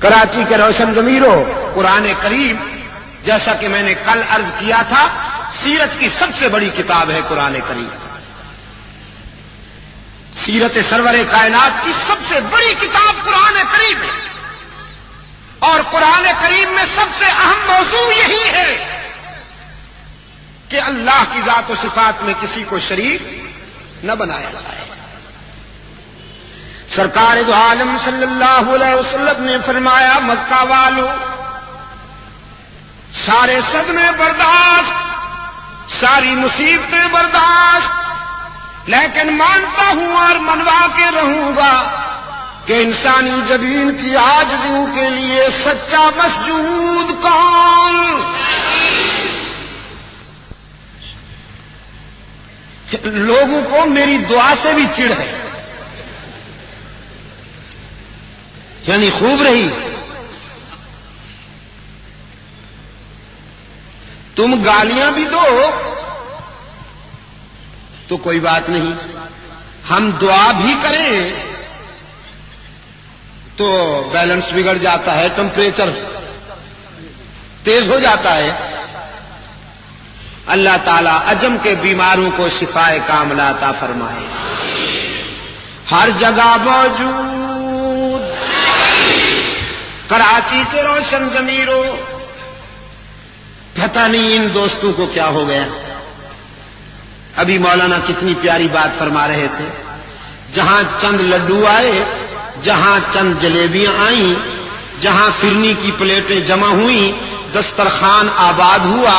کراچی کے روشن ضمیروں، قرآن کریم جیسا کہ میں نے کل عرض کیا تھا، سیرت کی سب سے بڑی کتاب ہے قرآن کریم. سیرت سرور کائنات کی سب سے بڑی کتاب قرآن کریم ہے. اور قرآن کریم میں سب سے اہم موضوع یہی ہے کہ اللہ کی ذات و صفات میں کسی کو شریک نہ بنایا جائے. سرکار دو عالم صلی اللہ علیہ وسلم نے فرمایا، مکہ والو سارے صدمے برداشت، ساری مصیبتیں برداشت، لیکن مانتا ہوں اور منوا کے رہوں گا کہ انسانی جبین کی عاجزیوں کے لیے سچا مسجود کون؟ لوگوں کو میری دعا سے بھی چڑ ہے، یعنی خوب رہی. تم گالیاں بھی دو تو کوئی بات نہیں، ہم دعا بھی کریں تو بیلنس بگڑ جاتا ہے، ٹمپریچر تیز ہو جاتا ہے۔ اللہ تعالیٰ عجم کے بیماروں کو شفائے کاملہ عطا فرمائے۔ ہر جگہ موجود کراچی کے روشن ضمیروں، پتہ نہیں ان دوستوں کو کیا ہو گیا۔ ابھی مولانا کتنی پیاری بات فرما رہے تھے، جہاں چند لڈو آئے، جہاں چند جلیبیاں آئیں، جہاں فرنی کی پلیٹیں جمع ہوئیں، دسترخوان آباد ہوا،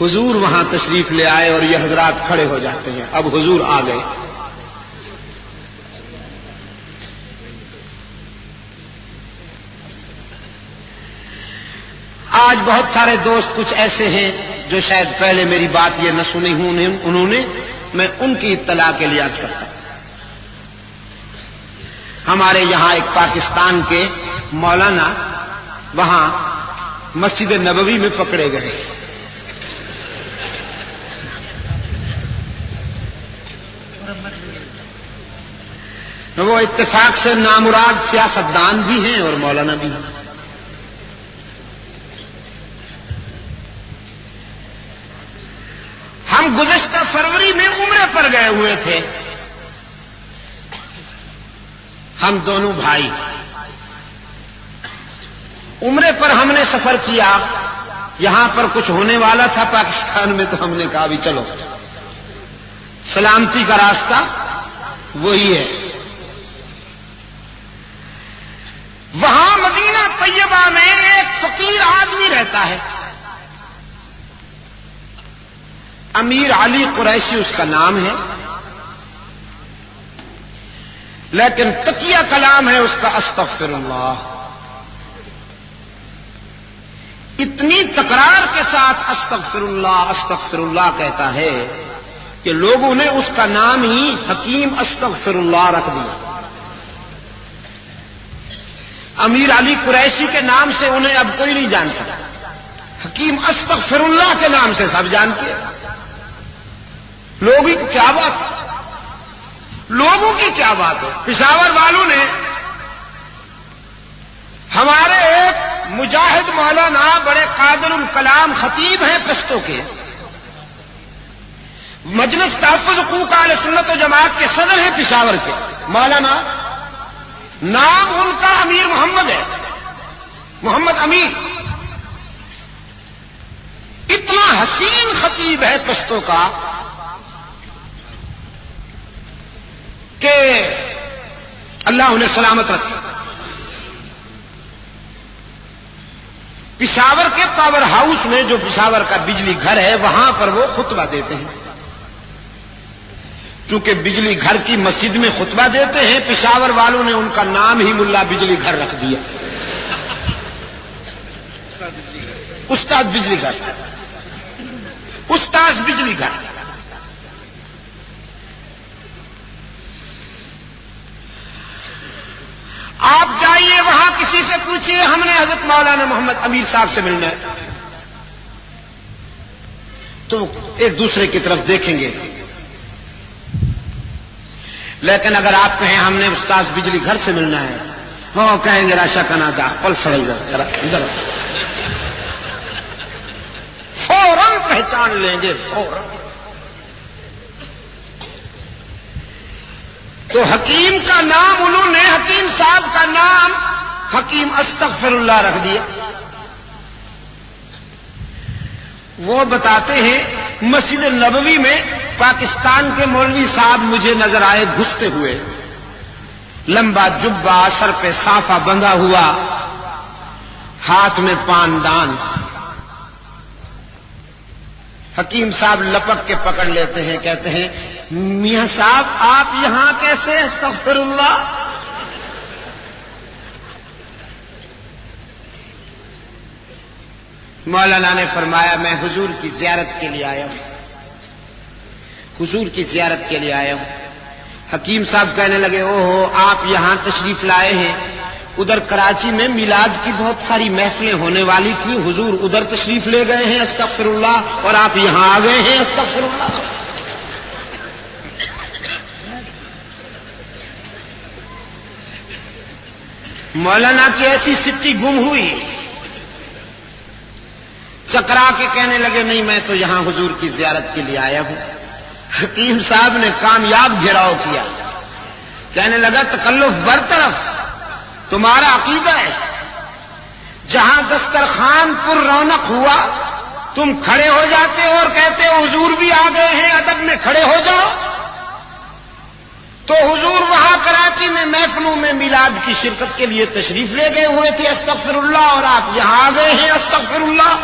حضور وہاں تشریف لے آئے اور یہ حضرات کھڑے ہو جاتے ہیں۔ اب حضور آ گئے۔ آج بہت سارے دوست کچھ ایسے ہیں جو شاید پہلے میری بات یہ نہ سنی ہوں انہوں نے، میں ان کی اطلاع کے لیے عرض کرتا ہوں۔ ہمارے یہاں ایک پاکستان کے مولانا وہاں مسجد نبوی میں پکڑے گئے۔ وہ اتفاق سے نامراد سیاستدان بھی ہیں اور مولانا بھی ہیں۔ ہم گزشتہ فروری میں عمرے پر گئے ہوئے تھے، ہم دونوں بھائی عمرے پر ہم نے سفر کیا۔ یہاں پر کچھ ہونے والا تھا پاکستان میں تو ہم نے کہا بھی چلو، سلامتی کا راستہ وہی ہے۔ وہاں مدینہ طیبہ میں ایک فقیر آدمی رہتا ہے، امیر علی قریشی اس کا نام ہے، لیکن تقیہ کلام ہے اس کا استغفر اللہ۔ اتنی تکرار کے ساتھ استغفر اللہ کہتا ہے کہ لوگوں نے اس کا نام ہی حکیم استغفر اللہ رکھ دیا۔ امیر علی قریشی کے نام سے انہیں اب کوئی نہیں جانتا، حکیم استغفر اللہ کے نام سے سب جانتے ہیں۔ لوگوں کی کیا بات ہے، لوگوں کی کیا بات ہے۔ پشاور والوں نے ہمارے ایک مجاہد مولانا بڑے قادر الکلام خطیب ہیں پشتوں کے، مجلس تحفظ حقوق اہل سنت و جماعت کے صدر ہیں پشاور کے مولانا، نام ان کا امیر محمد ہے، محمد امیر۔ اتنا حسین خطیب ہے پشتوں کا کہ اللہ انہیں سلامت رکھے۔ پشاور کے پاور ہاؤس میں جو پشاور کا بجلی گھر ہے وہاں پر وہ خطبہ دیتے ہیں۔ چونکہ بجلی گھر کی مسجد میں خطبہ دیتے ہیں، پشاور والوں نے ان کا نام ہی ملا بجلی گھر رکھ دیا، استاد بجلی گھر، استاد بجلی گھر۔ آپ جائیے وہاں کسی سے پوچھئے ہم نے حضرت مولانا محمد امیر صاحب سے ملنا ہے، تو ایک دوسرے کی طرف دیکھیں گے۔ لیکن اگر آپ کہیں ہم نے استاد بجلی گھر سے ملنا ہے، ہاں کہیں گے راشا کنادا پلس ادھر، فوراً پہچان لیں گے فوراً۔ تو حکیم کا نام انہوں نے، حکیم صاحب کا نام حکیم استغفر اللہ رکھ دیا۔ وہ بتاتے ہیں مسجد نبوی میں پاکستان کے مولوی صاحب مجھے نظر آئے گھستے ہوئے، لمبا جبہ، سر پہ صافہ بندھا ہوا، ہاتھ میں پان دان۔ حکیم صاحب لپک کے پکڑ لیتے ہیں، کہتے ہیں میاں صاحب آپ یہاں کیسے؟ استغفر اللہ۔ مولانا نے فرمایا میں حضور کی زیارت کے لیے آیا ہوں، حضور کی زیارت کے لیے آیا ہوں۔ حکیم صاحب کہنے لگے اوہو آپ یہاں تشریف لائے ہیں، ادھر کراچی میں میلاد کی بہت ساری محفلیں ہونے والی تھیں، حضور ادھر تشریف لے گئے ہیں استغفر اللہ، اور آپ یہاں آ گئے ہیں استغفر اللہ۔ مولانا کی ایسی سٹی گم ہوئی، چکرا کے کہنے لگے نہیں میں تو یہاں حضور کی زیارت کے لیے آیا ہوں۔ حکیم صاحب نے کامیاب گھیراؤ کیا، کہنے لگا تکلف برطرف، تمہارا عقیدہ ہے جہاں دسترخوان پر رونق ہوا تم کھڑے ہو جاتے ہو اور کہتے ہو حضور بھی آ گئے ہیں، ادب میں کھڑے ہو جاؤ، تو حضور وہاں کراچی میں محفلوں میں میلاد کی شرکت کے لیے تشریف لے گئے ہوئے تھے، استغفر اللہ، اور آپ یہاں آ گئے ہیں، استغفر اللہ۔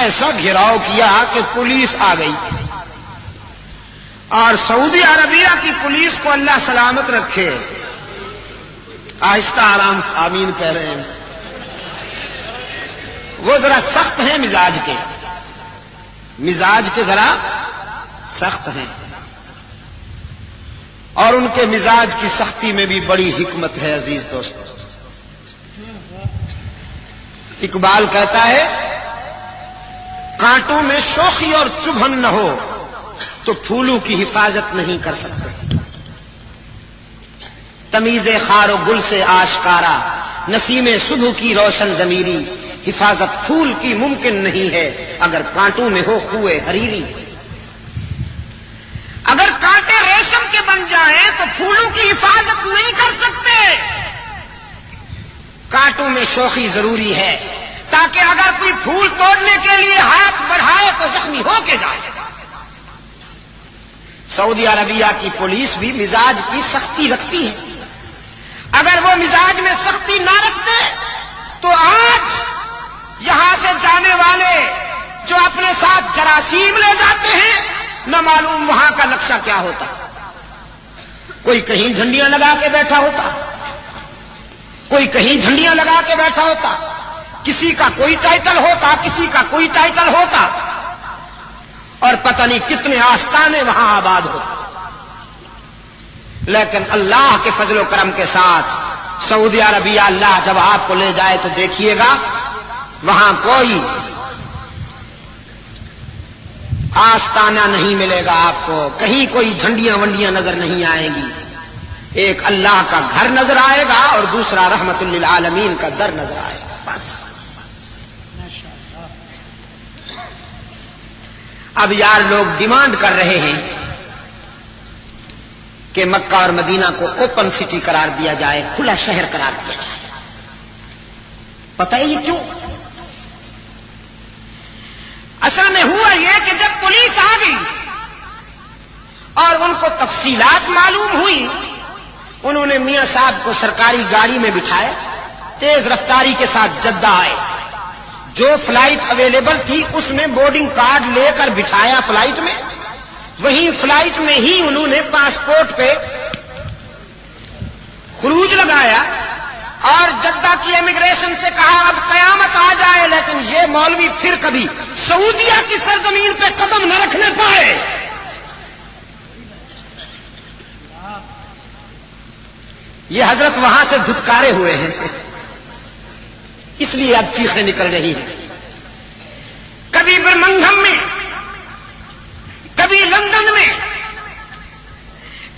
ایسا گھیراؤ کیا کہ پولیس آ گئی، اور سعودی عربیہ کی پولیس کو اللہ سلامت رکھے، آہستہ آرام آمین کہہ رہے ہیں، وہ ذرا سخت ہیں مزاج کے ذرا سخت ہیں، اور ان کے مزاج کی سختی میں بھی بڑی حکمت ہے عزیز دوست۔ اقبال کہتا ہے کانٹوں میں شوخی اور چبھن نہ ہو تو پھولوں کی حفاظت نہیں کر سکتے، تمیز خار و گل سے آشکارا نسیم صبح کی روشن ضمیری، حفاظت پھول کی ممکن نہیں ہے اگر کانٹوں میں ہو خوئے حریری۔ اگر کانٹے ریشم کے بن جائیں تو پھولوں کی حفاظت نہیں کر سکتے، کانٹوں میں شوخی ضروری ہے تاکہ اگر کوئی پھول توڑنے کے لیے ہاتھ بڑھائے تو زخمی ہو کے جائے۔ سعودی عربیہ کی پولیس بھی مزاج کی سختی رکھتی ہے، اگر وہ مزاج میں سختی نہ رکھتے تو آج یہاں سے جانے والے جو اپنے ساتھ جراثیم لے جاتے ہیں نہ معلوم وہاں کا نقشہ کیا ہوتا، کوئی کہیں جھنڈیاں لگا کے بیٹھا ہوتا، کوئی کہیں جھنڈیاں لگا کے بیٹھا ہوتا، کسی کا کوئی ٹائٹل ہوتا، کسی کا کوئی ٹائٹل ہوتا، اور پتہ نہیں کتنے آستانے وہاں آباد ہوتے۔ لیکن اللہ کے فضل و کرم کے ساتھ سعودی عربیہ اللہ جب آپ کو لے جائے تو دیکھیے گا وہاں کوئی آستانہ نہیں ملے گا، آپ کو کہیں کوئی جھنڈیاں ونڈیاں نظر نہیں آئیں گی، ایک اللہ کا گھر نظر آئے گا اور دوسرا رحمت للعالمین کا در نظر آئے گا، بس۔ اب یار لوگ ڈیمانڈ کر رہے ہیں کہ مکہ اور مدینہ کو اوپن سٹی قرار دیا جائے، کھلا شہر قرار دیا جائے۔ پتہ ہے یہ کیوں؟ اصل میں ہوا یہ کہ جب پولیس آ گئی اور ان کو تفصیلات معلوم ہوئی، انہوں نے میاں صاحب کو سرکاری گاڑی میں بٹھایا، تیز رفتاری کے ساتھ جدہ آئے، جو فلائٹ اویلیبل تھی اس میں بورڈنگ کارڈ لے کر بٹھایا فلائٹ میں، وہیں فلائٹ میں ہی انہوں نے پاسپورٹ پہ خروج لگایا اور جدہ کی امیگریشن سے کہا اب قیامت آ جائے لیکن یہ مولوی پھر کبھی سعودیہ کی سرزمین پہ قدم نہ رکھنے پائے۔ یہ حضرت وہاں سے دھتکارے ہوئے ہیں، اس لیے اب چیخیں نکل رہی ہیں۔ کبھی برمنگھم میں، کبھی لندن میں،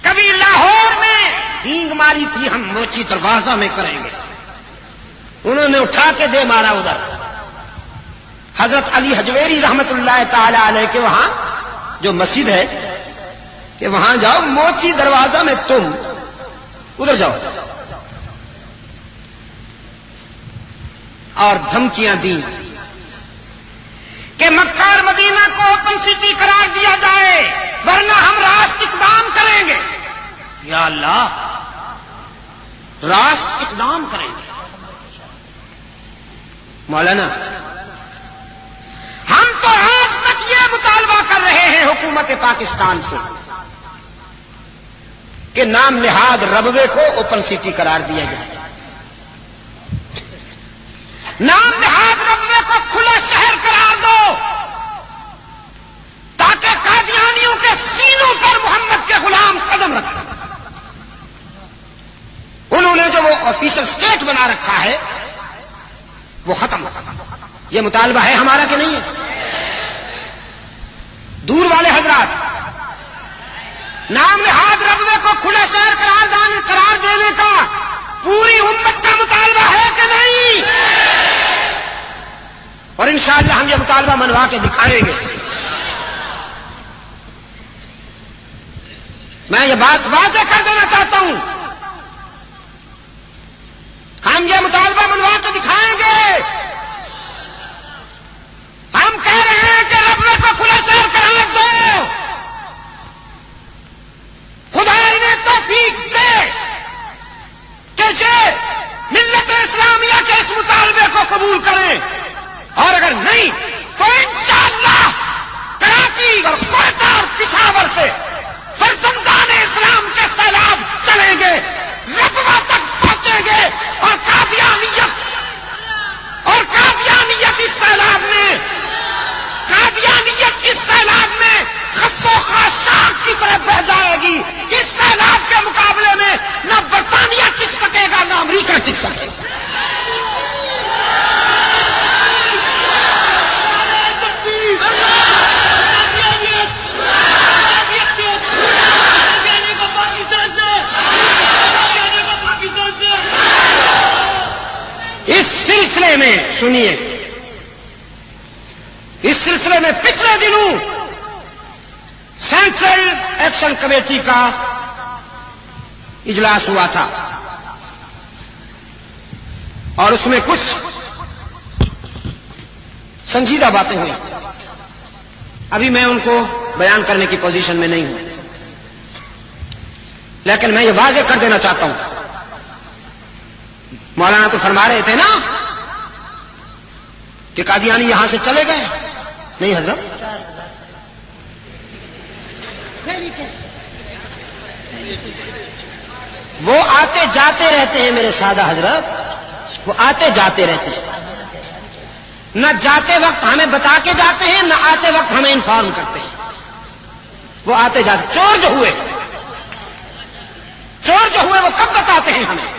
کبھی لاہور میں ڈینگ ماری تھی ہم موچی دروازہ میں کریں گے، انہوں نے اٹھا کے دے مارا ادھر۔ حضرت علی حجویری رحمت اللہ تعالی علیہ کے وہاں جو مسجد ہے کہ وہاں جاؤ، موچی دروازہ میں تم ادھر جاؤ، اور دھمکیاں دی کہ مکہ اور مدینہ کو اوپن سٹی قرار دیا جائے ورنہ ہم راست اقدام کریں گے۔ یا اللہ، راست اقدام کریں گے؟ مولانا ہم تو آج تک یہ مطالبہ کر رہے ہیں حکومت پاکستان سے کہ نام نہاد ربوے کو اوپن سٹی قرار دیا جائے، نام نہاد ربوے کو کھلا شہر قرار دو تاکہ قادیانیوں کے سینوں پر محمد کے غلام قدم رکھیں۔ انہوں نے جو وہ آفیشل سٹیٹ بنا رکھا ہے وہ ختم ہو۔ یہ مطالبہ ہے ہمارا کہ نہیں ہے؟ دور والے حضرات، نام نہاد ربوے کو کھلا شہر قرار دینے کا انشاءاللہ ہم یہ مطالبہ منوا کے دکھائیں گے. میں یہ بات واضح کر دینا چاہتا ہوں، ہم یہ مطالبہ منوا کے دکھائیں گے. ہم کہہ رہے ہیں کہ رب کو کھلا سیر قرار دو. خدا انہیں توفیق دے کہ یہ ملت اسلامیہ کے اس مطالبے کو قبول کریں، اور اگر نہیں تو انشاءاللہ کراچی اور کوئٹہ اور پشاور سے فرزندان اسلام کے سیلاب چلیں گے، ربوہ تک پہنچیں گے، اور قادیانیت اس سیلاب میں خس و خاشاک کی طرف بہ جائے گی. اس سیلاب کے مقابلے میں نہ برطانیہ ٹک سکے گا، نہ امریکہ ٹک سکے گا. اس سلسلے میں سنیے، اس سلسلے میں پچھلے دنوں سینٹرل ایکشن کمیٹی کا اجلاس ہوا تھا، اور اس میں کچھ سنجیدہ باتیں ہوئی. ابھی میں ان کو بیان کرنے کی پوزیشن میں نہیں ہوں، لیکن میں یہ واضح کر دینا چاہتا ہوں. مولانا تو فرما رہے تھے نا کہ قادیانی یہاں سے چلے گئے. نہیں حضرت، وہ آتے جاتے رہتے ہیں میرے سادہ حضرت، وہ آتے جاتے رہتے ہیں. نہ جاتے وقت ہمیں بتا کے جاتے ہیں، نہ آتے وقت ہمیں انفارم کرتے ہیں. وہ آتے جاتے. چور جو ہوئے وہ کب بتاتے ہیں ہمیں؟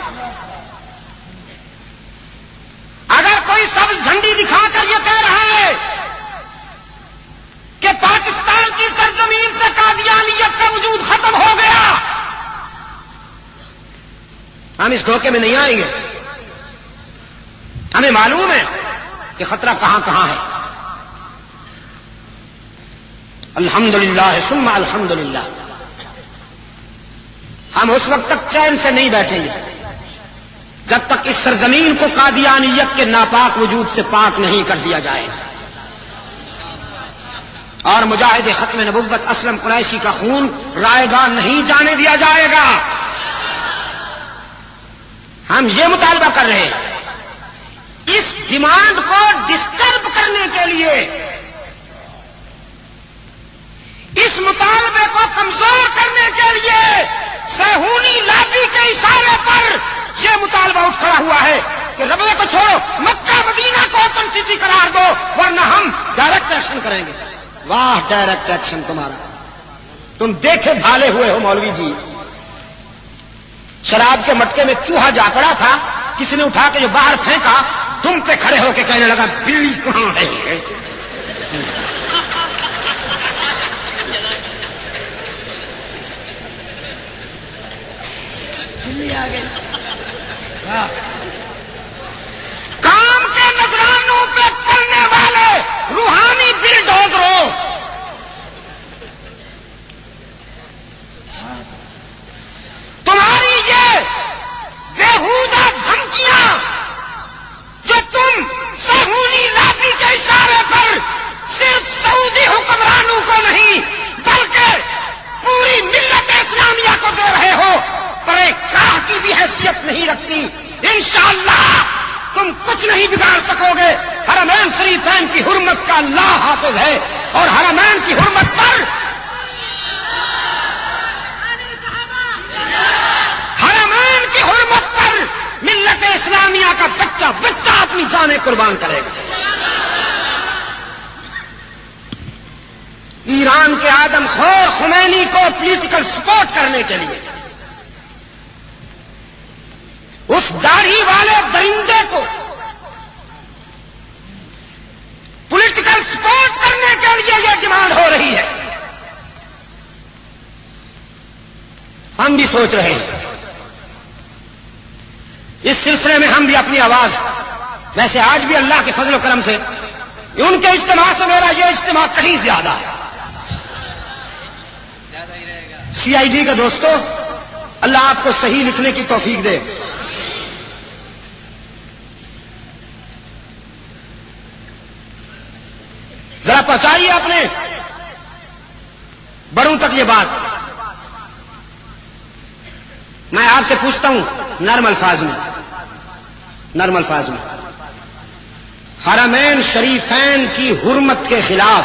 اگر کوئی سبز جھنڈی دکھا کر یہ کہہ رہا ہے کہ پاکستان کی سرزمین سے قادیانیت کا وجود ختم ہو گیا، ہم اس دھوکے میں نہیں آئیں گے. ہمیں معلوم ہے کہ خطرہ کہاں کہاں ہے. الحمدللہ ثم الحمدللہ. ہم اس وقت تک چین سے نہیں بیٹھیں گے جب تک اس سرزمین کو قادیانیت کے ناپاک وجود سے پاک نہیں کر دیا جائے گا. اور مجاہد ختم نبوت اسلم قریشی کا خون رائے گاہ نہیں جانے دیا جائے گا. ہم یہ مطالبہ کر رہے ہیں، اس ڈیمانڈ کو ڈسٹرب کرنے کے لیے، اس مطالبے کو کمزور کرنے کے لیے صہیونی لابی کے اشارے پر یہ مطالبہ اٹھ کھڑا ہوا ہے کہ ربوے کو چھوڑو، مکہ مدینہ کو اوپن سٹی قرار دو، ورنہ ہم ڈائریکٹ ایکشن کریں گے. واہ ڈائریکٹ ایکشن تمہارا! تم دیکھے بھالے ہوئے ہو مولوی جی. شراب کے مٹکے میں چوہا جا پڑا تھا، کسی نے اٹھا کے جو باہر پھینکا، تم پہ کھڑے ہو کے کہنے لگا بلی کہاں ہے؟ کام کے نذرانوں پہ پڑنے والے روحانی بلڈوزروں، تمہاری یہ بےہودہ دھمکیاں جو تم صہیونی لابی کے اشارے پر صرف سعودی حکمرانوں کو نہیں بلکہ پوری ملت اسلامیہ کو دے رہے ہو، پر ایک کاہ کی بھی حیثیت نہیں رکھتی. انشاءاللہ تم کچھ نہیں بگاڑ سکو گے. حرمین شریفین کی حرمت کا اللہ حافظ ہے، اور حرمین کی حرمت پر ملت اسلامیہ کا بچہ اپنی جانیں قربان کرے گا. ایران کے آدم خور خمینی کو پولیٹیکل سپورٹ کرنے کے لیے، اس داڑھی والے درندے کو پولیٹیکل سپورٹ کرنے کے لیے یہ ڈیمانڈ ہو رہی ہے. ہم بھی سوچ رہے ہیں اس سلسلے میں ہم بھی اپنی آواز، ویسے آج بھی اللہ کے فضل و کرم سے ان کے اجتماع سے میرا یہ اجتماع کہیں زیادہ ہے. CID کا دوستو، اللہ آپ کو صحیح لکھنے کی توفیق دے. ذرا پہنچائیے اپنے بڑوں تک یہ بات. میں آپ سے پوچھتا ہوں نرم الفاظ میں، حرمین شریفین کی حرمت کے خلاف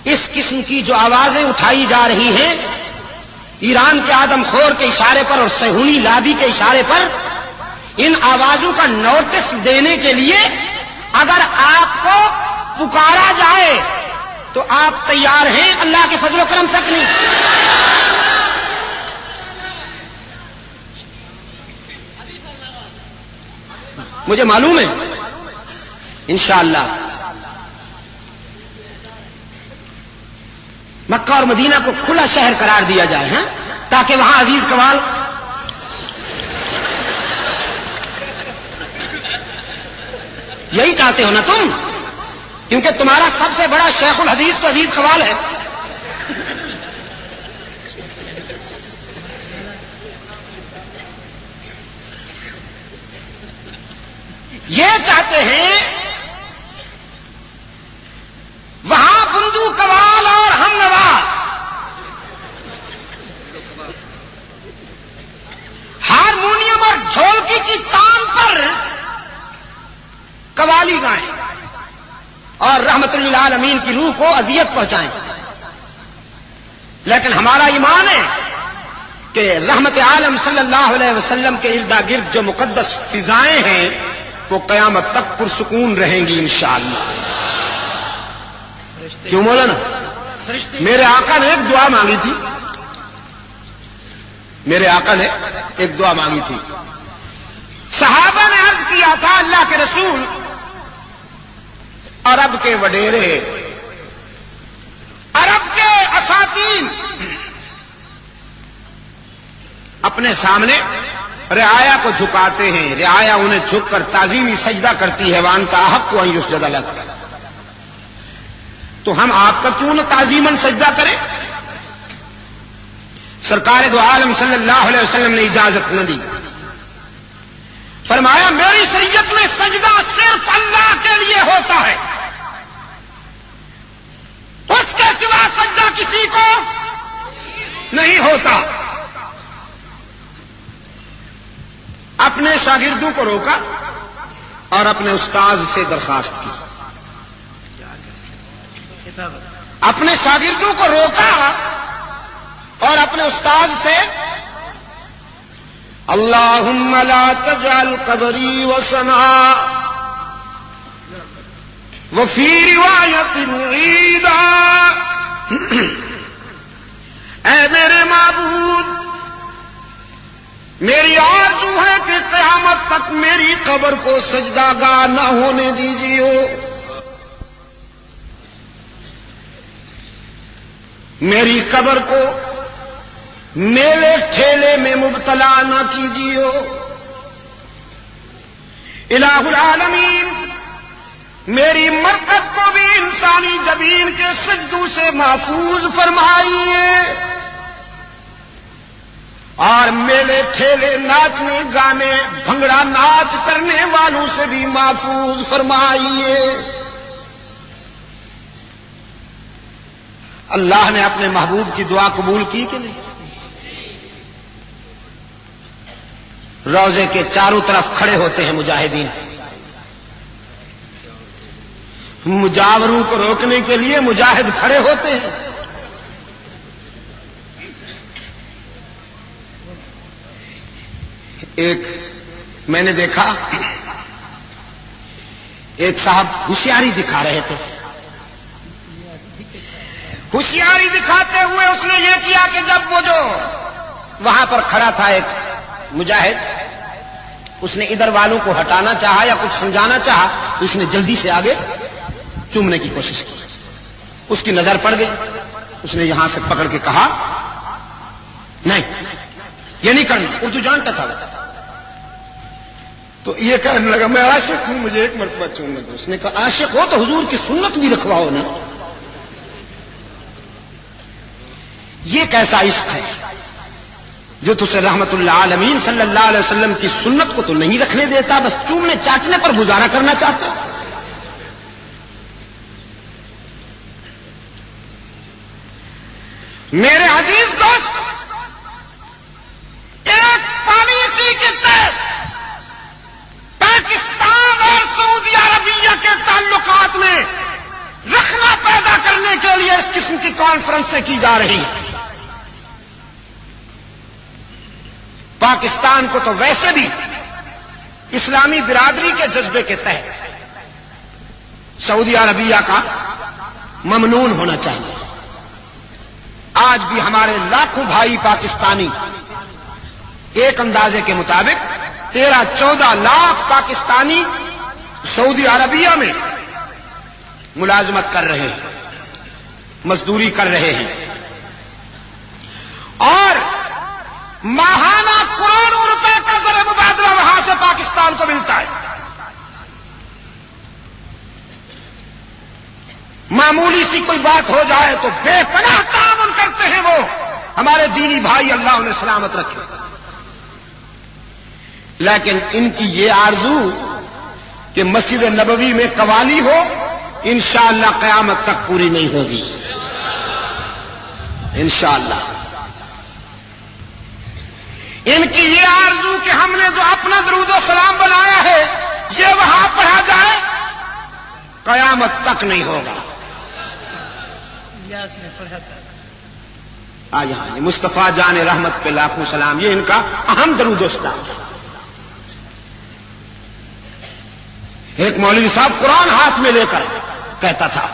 اس قسم کی جو آوازیں اٹھائی جا رہی ہیں، ایران کے آدم خور کے اشارے پر اور صہیونی لابی کے اشارے پر، ان آوازوں کا نوٹس دینے کے لیے اگر آپ کو پکارا جائے تو آپ تیار ہیں اللہ کے فضل و کرم سے اپنی؟ مجھے معلوم ہے انشاءاللہ مکہ اور مدینہ کو کھلا شہر قرار دیا جائے، ہیں تاکہ وہاں عزیز قوال یہی چاہتے ہو نا تم، کیونکہ تمہارا سب سے بڑا شیخ الحدیث تو عزیز قوال ہے. یہ چاہتے ہیں وہاں بندو قوال اور ہم نوا ہارمونیم اور ڈھولکی کی تان پر قوالی گائیں اور رحمت للعالمین کی روح کو اذیت پہنچائیں. لیکن ہمارا ایمان ہے کہ رحمت عالم صلی اللہ علیہ وسلم کے اردا گرد جو مقدس فضائیں ہیں وہ قیامت تک پرسکون رہیں گی انشاءاللہ. کیوں مولانا؟ میرے آقا نے ایک دعا مانگی تھی، صحابہ نے عرض کیا تھا اللہ کے رسول، عرب کے وڈیرے، عرب کے اساتین اپنے سامنے رعایا کو جھکاتے ہیں، رعایا انہیں جھک کر تعظیمی سجدہ کرتی ہے، وانت احق ان یسجد لک، تو ہم آپ کا کیوں نہ تعظیماً سجدہ کریں؟ سرکار دو عالم صلی اللہ علیہ وسلم نے اجازت نہ دی. فرمایا میری شریعت میں سجدہ صرف اللہ کے لیے ہوتا ہے، اس کے سوا سجدہ کسی کو نہیں ہوتا. اپنے شاگردوں کو روکا اور اپنے استاذ سے درخواست کی، اپنے شاگردوں کو روکا اور اپنے استاذ سے اللہم لا تجعل قبری وسنا وفی روایت عیدا، اے میرے معبود میری آرزو ہے کہ قیامت تک میری قبر کو سجدہ گاہ نہ ہونے دیجیے، میری قبر کو میلے ٹھیلے میں مبتلا نہ کیجیے. الہ العالمین میری مرکب کو بھی انسانی جبین کے سجدوں سے محفوظ فرمائیے اور میلے ٹھیلے ناچنے گانے بھنگڑا ناچ کرنے والوں سے بھی محفوظ فرمائیے. اللہ نے اپنے محبوب کی دعا قبول کی کہ نہیں؟ روضے کے چاروں طرف کھڑے ہوتے ہیں مجاہدین، مجاوروں کو روکنے کے لیے مجاہد کھڑے ہوتے ہیں. ایک میں نے دیکھا ایک صاحب ہوشیاری دکھا رہے تھے، ہوشیاری دکھاتے ہوئے اس نے یہ کیا کہ جب وہ جو وہاں پر کھڑا تھا ایک مجاہد، اس نے ادھر والوں کو ہٹانا چاہا یا کچھ سمجھانا چاہا تو اس نے جلدی سے آگے چومنے کی کوشش کی. اس کی نظر پڑ گئی، اس نے یہاں سے پکڑ کے کہا نہیں یہ نہیں کرنا، اردو جانتا تھا. تو یہ کہنے لگا میں عاشق ہوں، مجھے ایک مرتبہ چومنے دو۔ اس نے کہا عاشق ہو تو حضور کی سنت بھی رکھواؤ نا۔ یہ کیسا عشق ہے جو تجھے رحمت اللہ عالمین صلی اللہ علیہ وسلم کی سنت کو تو نہیں رکھنے دیتا، بس چومنے چاٹنے پر گزارا کرنا چاہتا۔ میرے عزیز دوست، ایک پالیسی کے تحت پاکستان اور سعودی عربیہ کے تعلقات میں رخنہ پیدا کرنے کے لیے اس قسم کی کانفرنسیں کی جا رہی ہیں۔ پاکستان کو تو ویسے بھی اسلامی برادری کے جذبے کے تحت سعودی عربیہ کا ممنون ہونا چاہیے۔ آج بھی ہمارے لاکھوں بھائی پاکستانی ایک اندازے کے مطابق 13-14 لاکھ پاکستانی سعودی عربیہ میں ملازمت کر رہے ہیں، مزدوری کر رہے ہیں، اور ماہانہ کروڑوں روپے کا زر مبادلہ وہاں سے پاکستان کو ملتا ہے۔ معمولی سی کوئی بات ہو جائے تو بے پناہ تعاون کرتے ہیں وہ ہمارے دینی بھائی، اللہ انہیں سلامت رکھے۔ لیکن ان کی یہ آرزو کہ مسجد نبوی میں قوالی ہو، انشاءاللہ قیامت تک پوری نہیں ہوگی انشاءاللہ۔ ان کی یہ آرزو کہ ہم نے جو اپنا درود و سلام بنایا ہے یہ وہاں پڑھا جائے، قیامت تک نہیں ہوگا۔ آج ہاں مصطفیٰ جان رحمت پہ لاکھوں سلام، یہ ان کا اہم درود و سلام۔ ایک مولوی صاحب قرآن ہاتھ میں لے کر کہتا تھا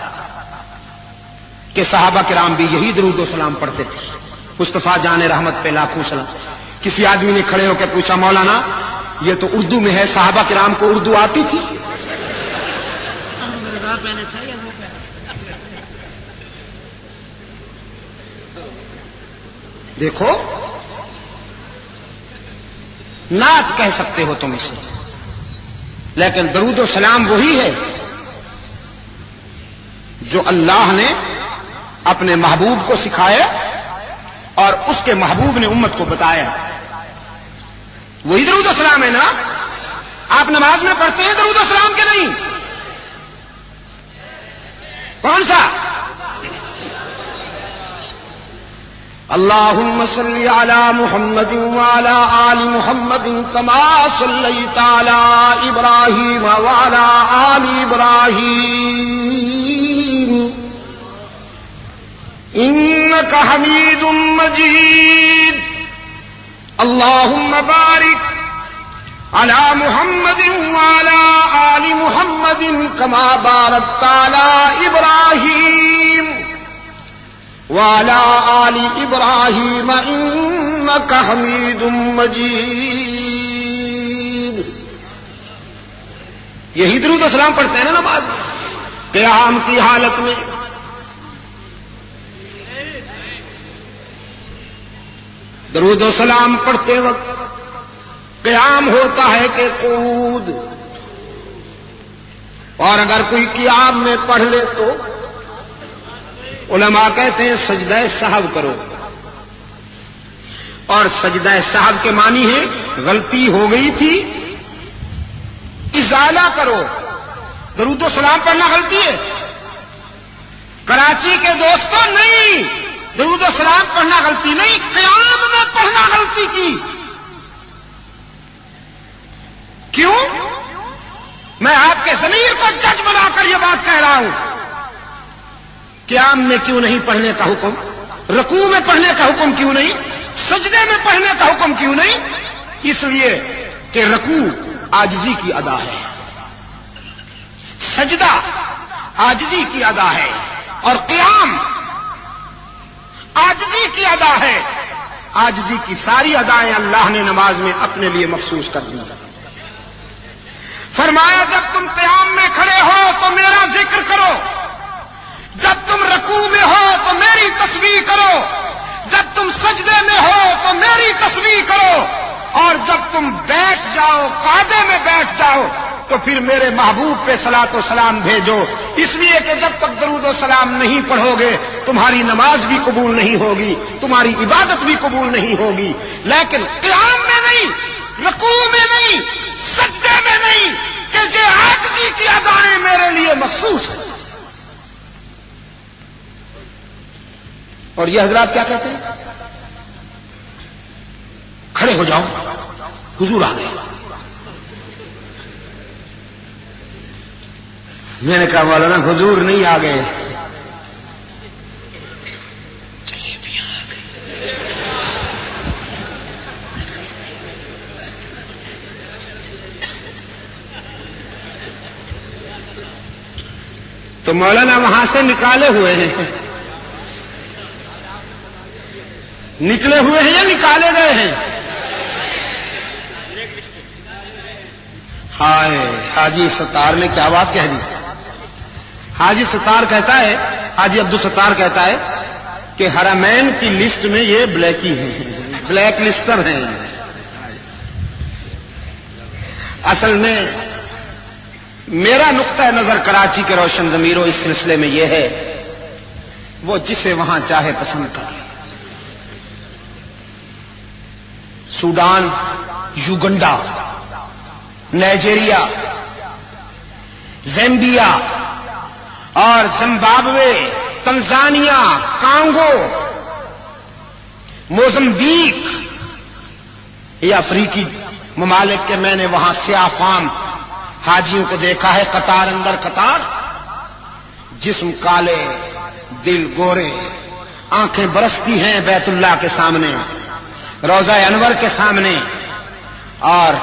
کہ صحابہ کرام بھی یہی درود و سلام پڑھتے تھے، مصطفیٰ جان رحمت پہ لاکھوں سلام۔ کسی آدمی نے کھڑے ہو کے پوچھا مولانا یہ تو اردو میں ہے، صحابہ کرام کو اردو آتی تھی؟ دیکھو نعت کہہ سکتے ہو تم اسے، لیکن درود و سلام وہی ہے جو اللہ نے اپنے محبوب کو سکھایا اور اس کے محبوب نے امت کو بتایا، وہی درود و سلام ہے نا۔ آپ نماز میں پڑھتے ہیں درود و سلام کے نہیں؟ کون سا؟ اللہم صلی علی محمد وعلی آل محمد کما صلیت علی ابراہیم وعلی آل ابراہیم انک حمید مجید۔ اللہم بارک علی محمد وعلی آل محمد کما بارکت علی ابراہیم وعلی آل ابراہیم انک حمید مجید۔ یہی درود و سلام پڑھتے ہیں نا نماز میں، قیام کی حالت میں۔ درود و سلام پڑھتے وقت قیام ہوتا ہے کہ قعود، اور اگر کوئی قیام میں پڑھ لے تو علماء کہتے ہیں سجدہ سہو کرو، اور سجدہ سہو کے معنی ہے غلطی ہو گئی تھی ازالہ کرو۔ درود و سلام پڑھنا غلطی ہے؟ کراچی کے دوستوں نہیں، درود و سلام پڑھنا غلطی نہیں، قیام میں پڑھنا غلطی کی۔ کیوں؟ میں آپ کے ضمیر کو جج بنا کر یہ بات کہہ رہا ہوں، قیام میں کیوں نہیں پڑھنے کا حکم، رکوع میں پڑھنے کا حکم کیوں نہیں، سجدے میں پڑھنے کا حکم کیوں نہیں؟ اس لیے کہ رکوع عاجزی کی ادا ہے، سجدہ عاجزی کی ادا ہے، اور قیام عاجزی کی ادا ہے۔ عاجزی کی ساری ادائیں اللہ نے نماز میں اپنے لیے مخصوص کر دی۔ فرمایا جب تم قیام میں کھڑے ہو تو میرا ذکر کرو، جب تم رکوع میں ہو تو میری تسبیح کرو، جب تم سجدے میں ہو تو میری تسبیح کرو۔ اور جب تم بیٹھ جاؤ، قعدے میں بیٹھ جاؤ، تو پھر میرے محبوب پہ صلاۃ و سلام بھیجو، اس لیے کہ جب تک درود و سلام نہیں پڑھو گے تمہاری نماز بھی قبول نہیں ہوگی، تمہاری عبادت بھی قبول نہیں ہوگی۔ لیکن قیام میں نہیں، رکوع میں نہیں، سجدے میں نہیں، کہ یہ عاجزی کی ادائیں میرے لیے مخصوص ہیں۔ اور یہ حضرات کیا کہتے ہیں؟ کھڑے ہو جاؤ، حضور آ گئے۔ میں نے کہا مولانا حضور نہیں آ گئے، چلیے بھی آ گئے۔ تو مولانا وہاں سے نکالے ہوئے ہیں، نکلے ہوئے ہیں یا نکالے گئے ہیں؟ ہائے، حاجی ستار نے کیا بات کہہ دی۔ حاجی ستار کہتا ہے، حاجی عبدالستار کہتا ہے کہ حرمین کی لسٹ میں یہ بلیکی ہیں، بلیک لسٹر ہیں۔ اصل میں میرا نقطہ نظر کراچی کے روشن ضمیروں اس سلسلے میں یہ ہے، وہ جسے وہاں چاہے پسند کر لے۔ سوڈان، یوگنڈا، نائجیریا، زیمبیا اور زمبابوے، تنزانیہ، کانگو، موزمبیک، یہ افریقی ممالک کے میں نے وہاں سیاہ فام حاجیوں کو دیکھا ہے، قطار اندر قطار، جسم کالے، دل گورے، آنکھیں برستی ہیں بیت اللہ کے سامنے، روضہ انور کے سامنے، اور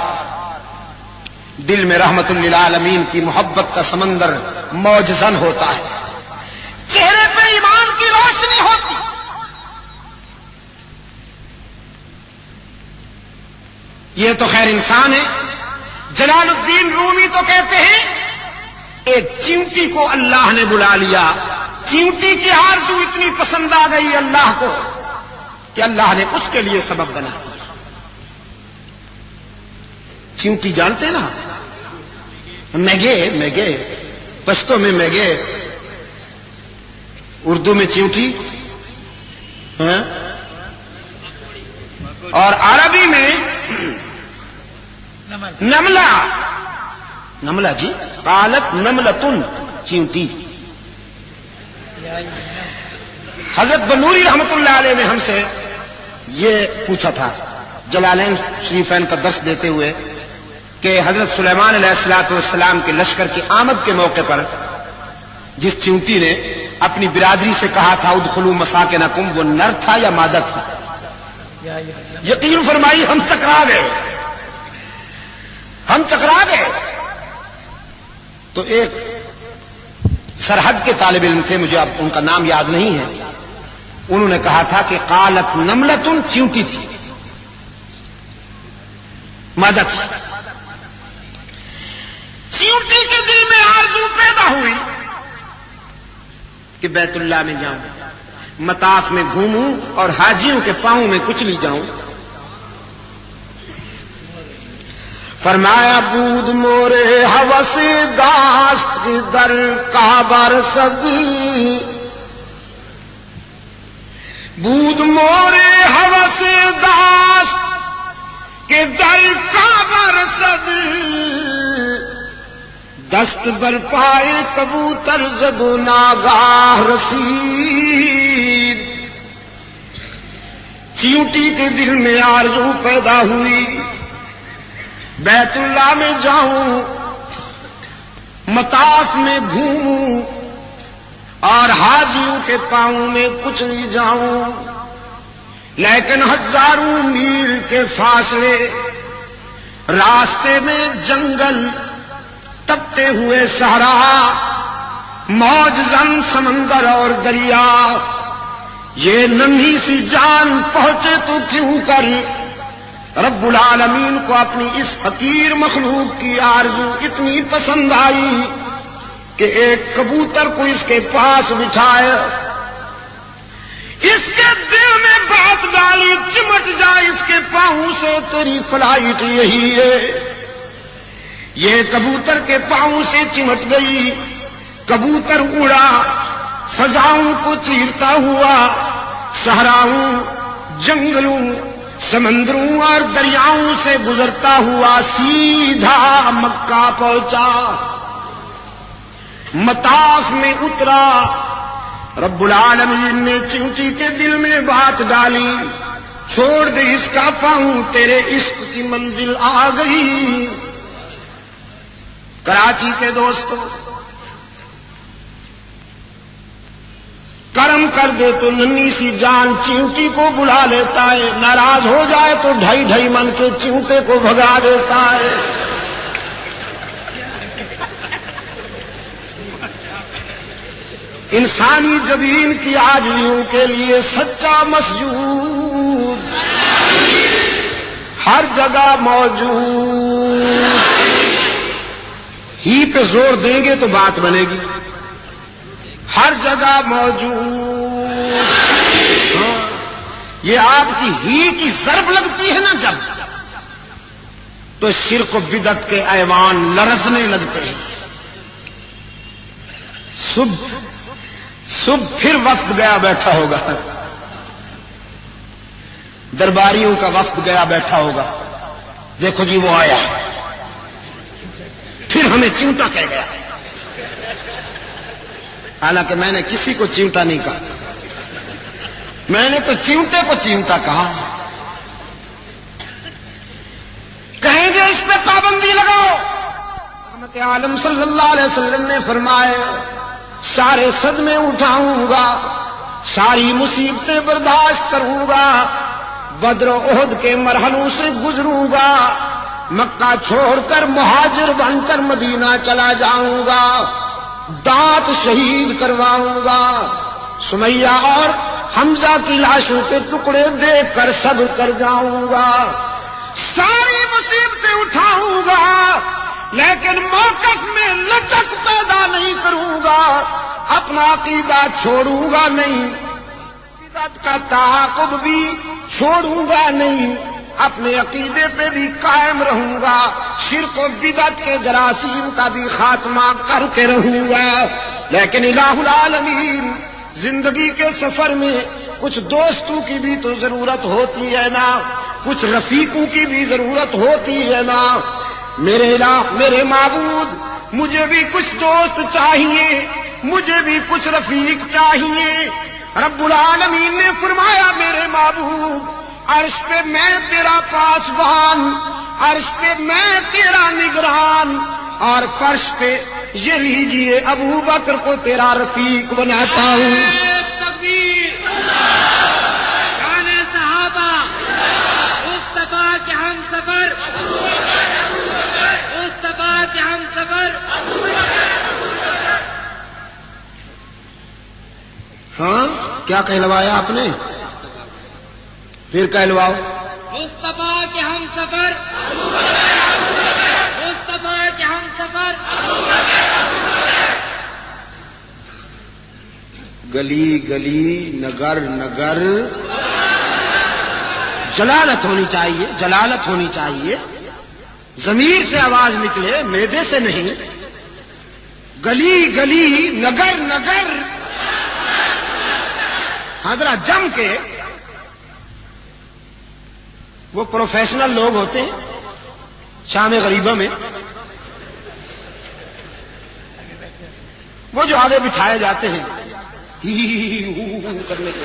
دل میں رحمت للعالمین کی محبت کا سمندر موج زن ہوتا ہے، چہرے پہ ایمان کی روشنی ہوتی۔ یہ تو خیر انسان ہے۔ جلال الدین رومی تو کہتے ہیں ایک چیونٹی کو اللہ نے بلا لیا، چیونٹی کی آرزو اتنی پسند آ گئی اللہ کو کہ اللہ نے اس کے لیے سبب بنا دیا۔ چیونٹی جانتے نا، میگے، پشتو میں میگے، اردو میں چیونٹی، اور عربی میں نملہ جی، قالت نملتن، چیونٹی۔ حضرت بنوری رحمت اللہ علیہ نے ہم سے یہ پوچھا تھا جلالین شریفین کا درس دیتے ہوئے کہ حضرت سلیمان علیہ الصلوۃ والسلام کے لشکر کی آمد کے موقع پر جس چیونٹی نے اپنی برادری سے کہا تھا ادخلوا مساکنکم، وہ نر تھا یا مادہ تھا؟ یقین فرمائی ہم چکرا گئے۔ تو ایک سرحد کے طالب علم تھے، مجھے اب ان کا نام یاد نہیں ہے، انہوں نے کہا تھا کہ قالت نملتن، چیونٹی تھی، مادہ تھی۔ چیونٹی کے دل میں آرزو پیدا ہوئی کہ بیت اللہ میں جاؤں، مطاف میں گھوموں اور حاجیوں کے پاؤں میں کچلی جاؤں۔ فرمایا بود مورے ہوس داست در کعبہ رسد، بود مورے ہوس داست کے در کعبہ رسد، دست بر پائے کبوتر زد و ناگاہ رسید۔ چیونٹی کے دل میں آرزو پیدا ہوئی بیت اللہ میں جاؤں، مطاف میں گھوموں اور حاجیوں کے پاؤں میں کچلی جاؤں، لیکن ہزاروں میل کے فاصلے، راستے میں جنگل، تپتے ہوئے صحرا، موج زن سمندر اور دریا، یہ ننھی سی جان پہنچے تو کیوں کر رب العالمین کو اپنی اس حقیر مخلوق کی آرزو اتنی پسند آئی کہ ایک کبوتر کو اس کے پاس بٹھائے، اس کے دل میں بات ڈالی چمٹ جائے اس کے پاؤں سے تیری فلائٹ یہی ہے. یہ کبوتر کے پاؤں سے چمٹ گئی. کبوتر اڑا فضاؤں کو چیرتا ہوا صحراؤں جنگلوں سمندروں اور دریاؤں سے گزرتا ہوا سیدھا مکہ پہنچا. مطاف میں اترا. رب العالمین نے چیونٹی کے دل میں بات ڈالی چھوڑ دے اس کا پاؤں تیرے عشق کی منزل آ گئی. کراچی کے دوستو کرم کر دے تو ننھی سی جان چیونٹی کو بلا لیتا ہے. ناراض ہو جائے تو ڈھائی ڈھائی من کے چیونٹے کو بھگا دیتا ہے. انسانی جبین کی عاجزیوں کے لیے سچا مسجود ہر جگہ موجود. ہی پہ زور دیں گے تو بات بنے گی. ہر جگہ موجود. یہ آپ کی ہی کی ضرب لگتی ہے نا جب تو شرک و بدعت کے ایوان لرزنے لگتے ہیں. صبح پھر وفد گیا بیٹھا ہوگا. درباریوں کا وفد گیا بیٹھا ہوگا. دیکھو جی وہ آیا پھر ہمیں چیونٹا کہہ گیا. حالانکہ میں نے کسی کو چیونٹا نہیں کہا. میں نے تو چیونٹے کو چیونٹا کہا. کہیں گے اس پہ پابندی لگاؤ. رحمت عالم صلی اللہ علیہ وسلم نے فرمائے سارے صدمے اٹھاؤں گا ساری مصیبتیں برداشت کروں گا بدر و احد کے مرحلوں سے گزروں گا مکہ چھوڑ کر مہاجر بن کر مدینہ چلا جاؤں گا دانت شہید کرواؤں گا سمیہ اور حمزہ کی لاشوں کے ٹکڑے دیکھ کر صبر کر جاؤں گا ساری مصیبتیں اٹھاؤں گا لیکن موقف میں لچک پیدا نہیں کروں گا اپنا عقیدہ چھوڑوں گا نہیں بدعت کا تعاقب بھی چھوڑوں گا نہیں اپنے عقیدے پہ بھی قائم رہوں گا شرک و بدعت کے جراثیم کا بھی خاتمہ کر کے رہوں گا لیکن الہ العالمین زندگی کے سفر میں کچھ دوستوں کی بھی تو ضرورت ہوتی ہے نا کچھ رفیقوں کی بھی ضرورت ہوتی ہے نا میرے الہ میرے معبود مجھے بھی کچھ دوست چاہیے مجھے بھی کچھ رفیق چاہیے رب العالمین نے فرمایا میرے معبود عرش پہ میں تیرا پاسبان عرش پہ میں تیرا نگران اور فرش پہ یہ لیجئے ابو بکر کو تیرا رفیق بناتا ہوں تکبیر شان صحابہ مصطفیٰ کے ہم سفر مصطفیٰ کے ہم سفر ہاں کیا کہلوایا آپ نے پھر کہلواؤ مصطفیٰ کے ہم سفر مصطفیٰ کے ہم سفر گلی گلی نگر نگر جلالت ہونی چاہیے جلالت ہونی چاہیے ضمیر سے آواز نکلے معدے سے نہیں گلی گلی نگر نگر حضرت جم کے وہ پروفیشنل لوگ ہوتے ہیں شام غریبہ میں وہ جو آگے بٹھائے جاتے ہیں کرنے کے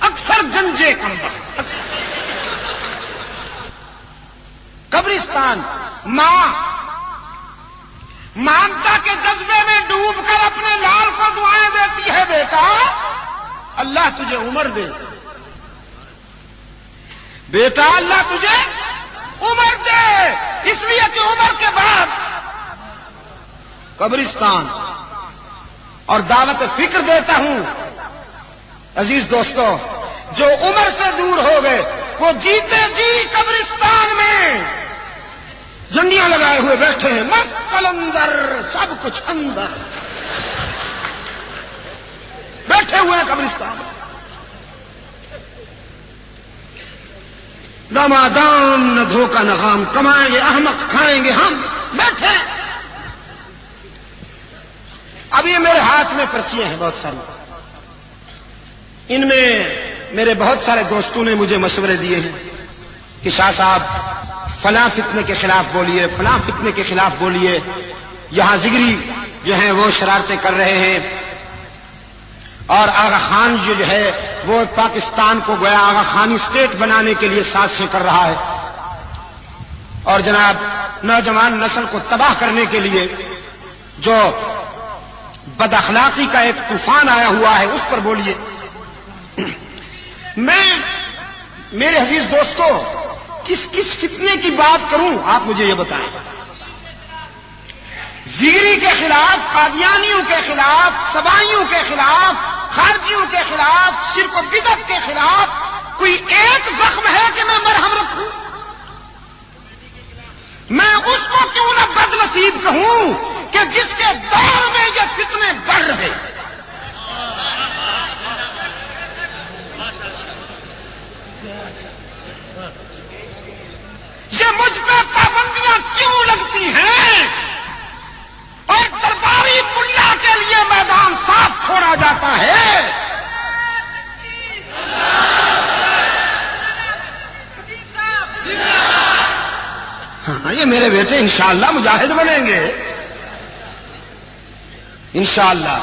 اکثر گنجے کم وقت قبرستان ماں مانتا کے جذبے میں ڈوب کر اپنے لال کو دعائیں دیتی ہے بیٹا اللہ تجھے عمر دے بیٹا اللہ تجھے عمر دے اس لیے کہ عمر کے بعد قبرستان اور دعوت فکر دیتا ہوں عزیز دوستو جو عمر سے دور ہو گئے وہ جیتے جی قبرستان میں جھنڈیاں لگائے ہوئے بیٹھے ہیں مست قلندر سب کچھ اندر بیٹھے بیٹھے ہوئے ہیں قبرستان، دامادام نہ دھوکہ نہ غام، کمائیں گے احمق کھائیں گے ہم، بیٹھے۔ اب یہ میرے ہاتھ میں پرچیاں ہیں بہت ساری، ان میں میرے بہت سارے دوستوں نے مجھے مشورے دیے ہیں کہ شاہ صاحب فلاں فتنے کے خلاف بولیے، فلاں فتنے کے خلاف بولیے، یہاں زگری جو ہیں وہ شرارتیں کر رہے ہیں، اور آغا خان جو ہے وہ پاکستان کو گویا آغا خانی اسٹیٹ بنانے کے لیے سازشیں کر رہا ہے، اور جناب نوجوان نسل کو تباہ کرنے کے لیے جو بد اخلاقی کا ایک طوفان آیا ہوا ہے اس پر بولیے۔ میں میرے عزیز دوستو کس کس فتنے کی بات کروں آپ مجھے یہ بتائیں۔ زیری کے خلاف، قادیانیوں کے خلاف، سبائیوں کے خلاف، خارجیوں کے خلاف، شرک و بدعت کے خلاف کوئی ایک زخم ہے کہ میں مرہم رکھوں؟ میں اس کو کیوں نہ بد نصیب کہوں کہ جس کے دور میں یہ فتنے بڑھ رہے۔ یہ مجھ پہ پابندیاں کیوں لگتی ہیں اور درباری ملا کے لیے میدان صاف چھوڑا جاتا ہے؟ ہاں یہ میرے بیٹے انشاءاللہ مجاہد بنیں گے انشاءاللہ۔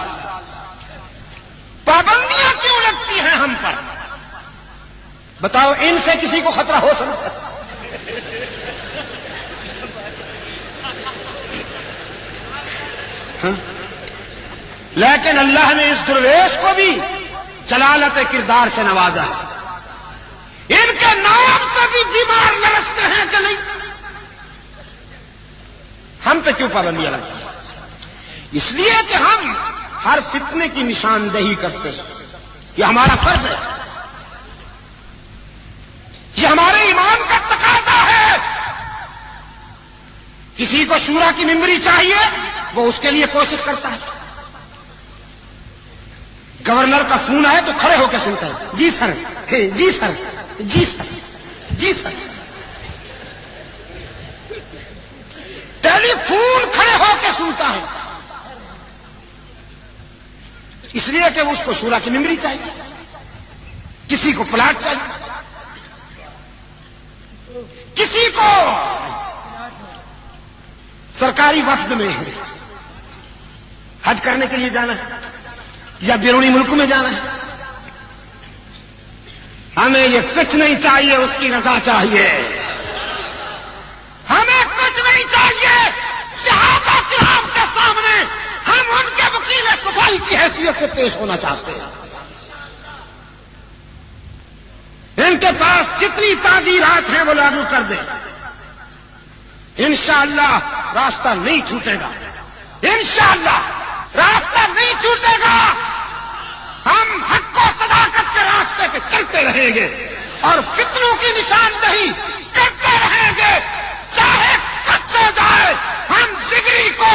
پابندیاں کیوں لگتی ہیں ہم پر؟ بتاؤ ان سے کسی کو خطرہ ہو سکتا ہے؟ لیکن اللہ نے اس درویش کو بھی جلالت کردار سے نوازا ہے۔ ان کے نام سے بھی بیمار لرزتے ہیں کہ نہیں؟ ہم پہ کیوں پابندیاں لگتی ہیں؟ اس لیے کہ ہم ہر فتنے کی نشاندہی کرتے ہیں، یہ ہمارا فرض ہے، یہ ہمارے ایمان کا تقاضا ہے۔ کسی کو شورا کی ممبری چاہیے وہ اس کے لیے کوشش کرتا ہے، گورنر کا فون آئے تو کھڑے ہو کے سنتا ہے، جی سر، جی سر، جی سر، جی سر۔ ٹیلی فون کھڑے ہو کے سنتا ہے، اس لیے کہ اس کو شورا کی ممبری چاہیے، کسی کو پلاٹ چاہیے، کسی کو سرکاری وفد میں حج کرنے کے لیے جانا ہے یا بیرونی ملک میں جانا ہے۔ ہمیں یہ کچھ نہیں چاہیے، اس کی رضا چاہیے، ہمیں کچھ نہیں چاہیے۔ صحابہ کرام کے سامنے ہم ان کے وکیل صفائی کی حیثیت سے پیش ہونا چاہتے ہیں۔ ان کے پاس جتنی تعزیرات ہیں وہ لاگو کر دیں، انشاءاللہ راستہ نہیں چھوٹے گا، انشاءاللہ راستہ نہیں چھوٹے گا۔ ہم حق و صداقت کے راستے پہ چلتے رہیں گے اور فتنوں کی نشاندہی کرتے رہیں گے، چاہے کچھ ہو جائے۔ ہم زگری کو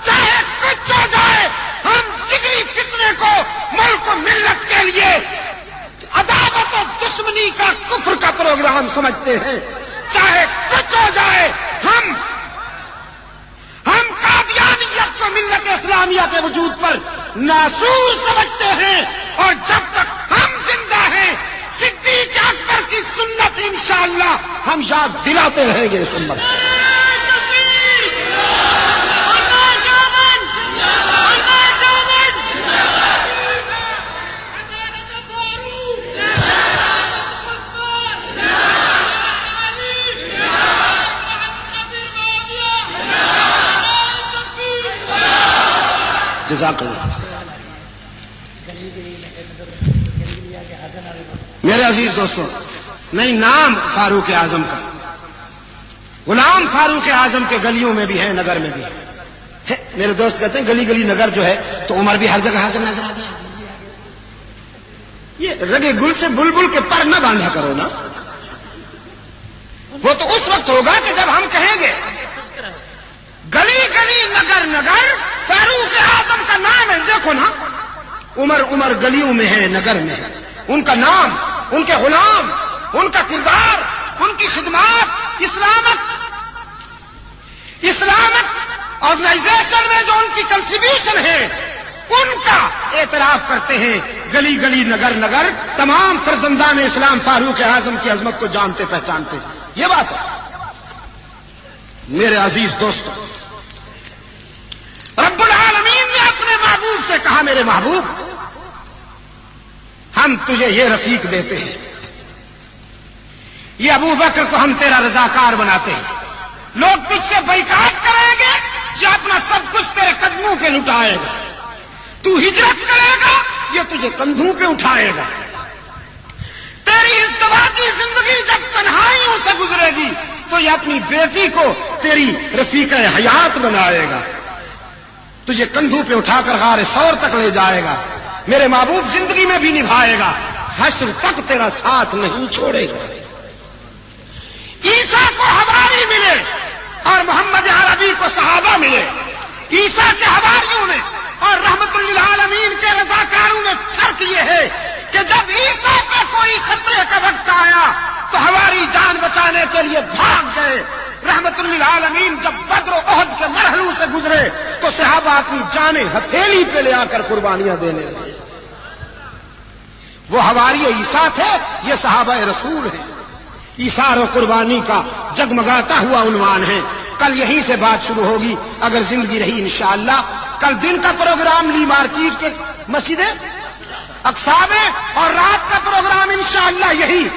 چاہے کچھ ہو جائے، ہم زگری فتنے کو ملک و ملت کے لیے عداوت و دشمنی کا، کفر کا پروگرام سمجھتے ہیں۔ چاہے کچھ ہو جائے، ہم قادیانیت کو ملت اسلامیہ کے وجود پر ناسور سمجھتے ہیں، اور جب تک ہم زندہ ہیں صدیق اکبر کی سنت انشاءاللہ ہم یاد دلاتے رہیں گے۔ سنت جزاک اللہ۔ میرے عزیز دوستوں، نہیں نام فاروق اعظم کا، غلام فاروق اعظم کے گلیوں میں بھی ہے، نگر میں بھی ہے۔ میرے دوست کہتے ہیں گلی گلی نگر جو ہے تو عمر بھی ہر جگہ حاضر نظر آتا ہے۔ یہ رگے گل سے بلبل کے پر نہ باندھا کرو نا، وہ تو اس وقت ہوگا کہ جب ہم کہیں گے گلی گلی نگر نگر فاروق اعظم کا نام ہے، دیکھو نا، عمر گلیوں میں ہے، نگر میں ہے، ان کا نام، ان کے غلام، ان کا کردار، ان کی خدمات، اسلامک آرگنائزیشن میں جو ان کی کنٹریبیوشن ہے ان کا اعتراف کرتے ہیں، گلی گلی نگر نگر تمام فرزندان اسلام فاروق اعظم کی عظمت کو جانتے پہچانتے، یہ بات ہے۔ میرے عزیز دوستو، رب العالمین نے اپنے محبوب سے کہا، میرے محبوب ہم تجھے یہ رفیق دیتے ہیں، یہ ابو بکر کو ہم تیرا رضاکار بناتے ہیں، لوگ تجھ سے بائیکاٹ کریں گے، یہ اپنا سب کچھ تیرے قدموں پہ لٹائے گا، تو ہجرت کرے گا یہ تجھے کندھوں پہ اٹھائے گا، تیری ازدواجی زندگی جب تنہائیوں سے گزرے گی تو یہ اپنی بیٹی کو تیری رفیق حیات بنائے گا، تجھے کندھوں پہ اٹھا کر غار ثور تک لے جائے گا، میرے محبوب زندگی میں بھی نبھائے گا، حشر تک تیرا ساتھ نہیں چھوڑے گا۔ عیسیٰ کو حواری ملے اور محمد عربی کو صحابہ ملے، عیسیٰ کے حواریوں میں اور رحمت للعالمین کے رضاکاروں میں فرق یہ ہے کہ جب عیسیٰ پہ کوئی خطرے کا وقت آیا تو حواری جان بچانے کے لیے بھاگ گئے، رحمت للعالمین جب بدر و احد کے مرحلوں سے گزرے تو صحابہ اپنی جانیں ہتھیلی پہ لے آ کر قربانیاں دینے لگے۔ وہ حواری عیسیٰ تھے، یہ صحابہ رسول ہیں، ایثار و قربانی کا جگمگاتا ہوا عنوان ہے۔ کل یہیں سے بات شروع ہوگی اگر زندگی رہی انشاءاللہ۔ کل دن کا پروگرام لی مارکیٹ کے مسجد اقصی میں اور رات کا پروگرام انشاءاللہ یہی